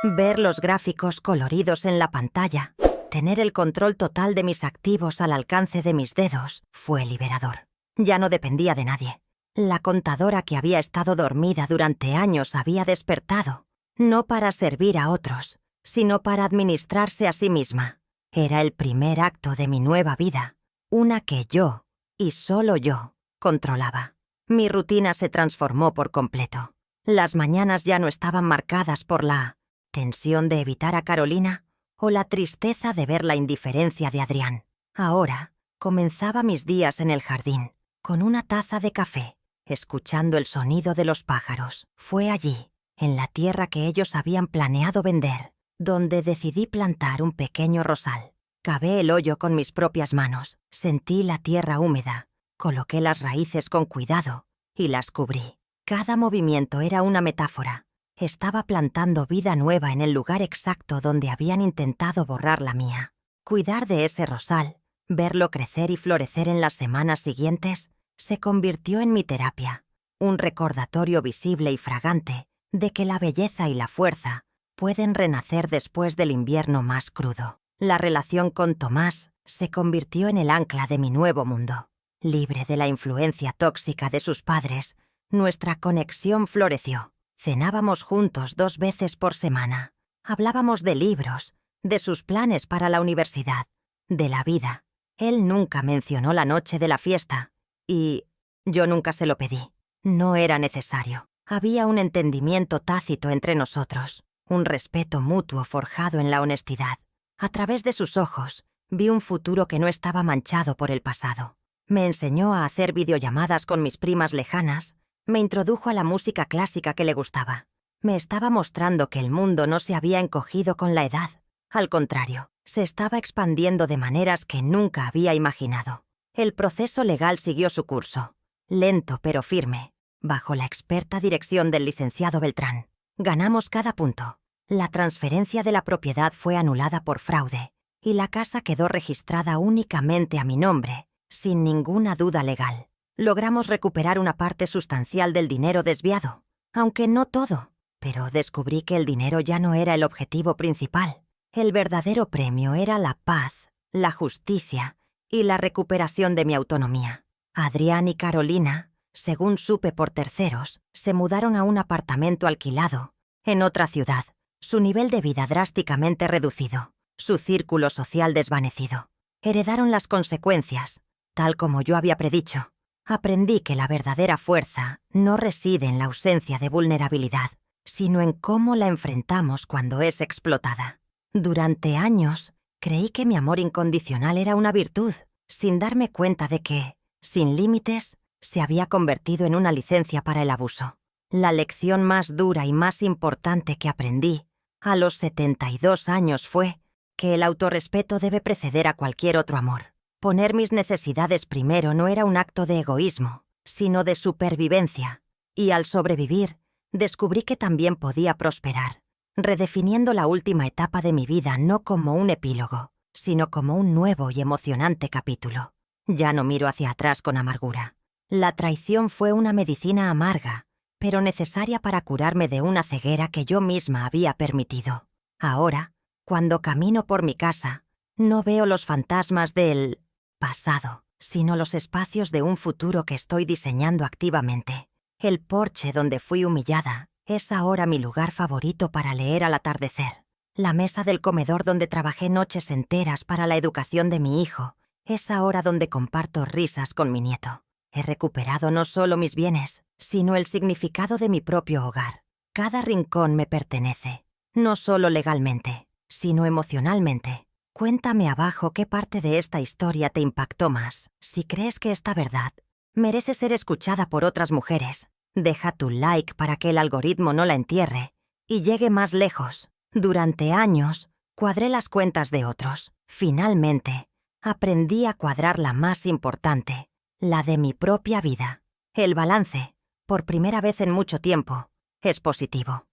Ver los gráficos coloridos en la pantalla, tener el control total de mis activos al alcance de mis dedos, fue liberador. Ya no dependía de nadie. La contadora que había estado dormida durante años había despertado, no para servir a otros, sino para administrarse a sí misma. Era el primer acto de mi nueva vida, una que yo, y solo yo, controlaba. Mi rutina se transformó por completo. Las mañanas ya no estaban marcadas por la tensión de evitar a Carolina o la tristeza de ver la indiferencia de Adrián. Ahora comenzaba mis días en el jardín, con una taza de café, escuchando el sonido de los pájaros. Fue allí, en la tierra que ellos habían planeado vender, donde decidí plantar un pequeño rosal. Cavé el hoyo con mis propias manos, sentí la tierra húmeda, coloqué las raíces con cuidado y las cubrí. Cada movimiento era una metáfora. Estaba plantando vida nueva en el lugar exacto donde habían intentado borrar la mía. Cuidar de ese rosal, verlo crecer y florecer en las semanas siguientes, se convirtió en mi terapia, un recordatorio visible y fragante de que la belleza y la fuerza pueden renacer después del invierno más crudo. La relación con Tomás se convirtió en el ancla de mi nuevo mundo. Libre de la influencia tóxica de sus padres, nuestra conexión floreció. Cenábamos juntos 2 veces por semana. Hablábamos de libros, de sus planes para la universidad, de la vida. Él nunca mencionó la noche de la fiesta, y yo nunca se lo pedí. No era necesario. Había un entendimiento tácito entre nosotros, un respeto mutuo forjado en la honestidad. A través de sus ojos, vi un futuro que no estaba manchado por el pasado. Me enseñó a hacer videollamadas con mis primas lejanas, me introdujo a la música clásica que le gustaba. Me estaba mostrando que el mundo no se había encogido con la edad. Al contrario, se estaba expandiendo de maneras que nunca había imaginado. El proceso legal siguió su curso, lento pero firme, bajo la experta dirección del licenciado Beltrán. Ganamos cada punto. La transferencia de la propiedad fue anulada por fraude y la casa quedó registrada únicamente a mi nombre, sin ninguna duda legal. Logramos recuperar una parte sustancial del dinero desviado, aunque no todo, pero descubrí que el dinero ya no era el objetivo principal. El verdadero premio era la paz, la justicia y la recuperación de mi autonomía. Adrián y Carolina, según supe por terceros, se mudaron a un apartamento alquilado en otra ciudad, su nivel de vida drásticamente reducido, su círculo social desvanecido. Heredaron las consecuencias, tal como yo había predicho. Aprendí que la verdadera fuerza no reside en la ausencia de vulnerabilidad, sino en cómo la enfrentamos cuando es explotada. Durante años, creí que mi amor incondicional era una virtud, sin darme cuenta de que, sin límites, se había convertido en una licencia para el abuso. La lección más dura y más importante que aprendí a los 72 años fue que el autorrespeto debe preceder a cualquier otro amor. Poner mis necesidades primero no era un acto de egoísmo, sino de supervivencia, y al sobrevivir, descubrí que también podía prosperar, redefiniendo la última etapa de mi vida no como un epílogo, sino como un nuevo y emocionante capítulo. Ya no miro hacia atrás con amargura. La traición fue una medicina amarga, pero necesaria para curarme de una ceguera que yo misma había permitido. Ahora, cuando camino por mi casa, no veo los fantasmas del pasado, sino los espacios de un futuro que estoy diseñando activamente. El porche donde fui humillada es ahora mi lugar favorito para leer al atardecer. La mesa del comedor donde trabajé noches enteras para la educación de mi hijo es ahora donde comparto risas con mi nieto. He recuperado no solo mis bienes, sino el significado de mi propio hogar. Cada rincón me pertenece, no solo legalmente, sino emocionalmente. Cuéntame abajo qué parte de esta historia te impactó más. Si crees que esta verdad merece ser escuchada por otras mujeres, deja tu like para que el algoritmo no la entierre y llegue más lejos. Durante años, cuadré las cuentas de otros. Finalmente, Aprendí a cuadrar la más importante, la de mi propia vida. El balance, por primera vez en mucho tiempo, es positivo.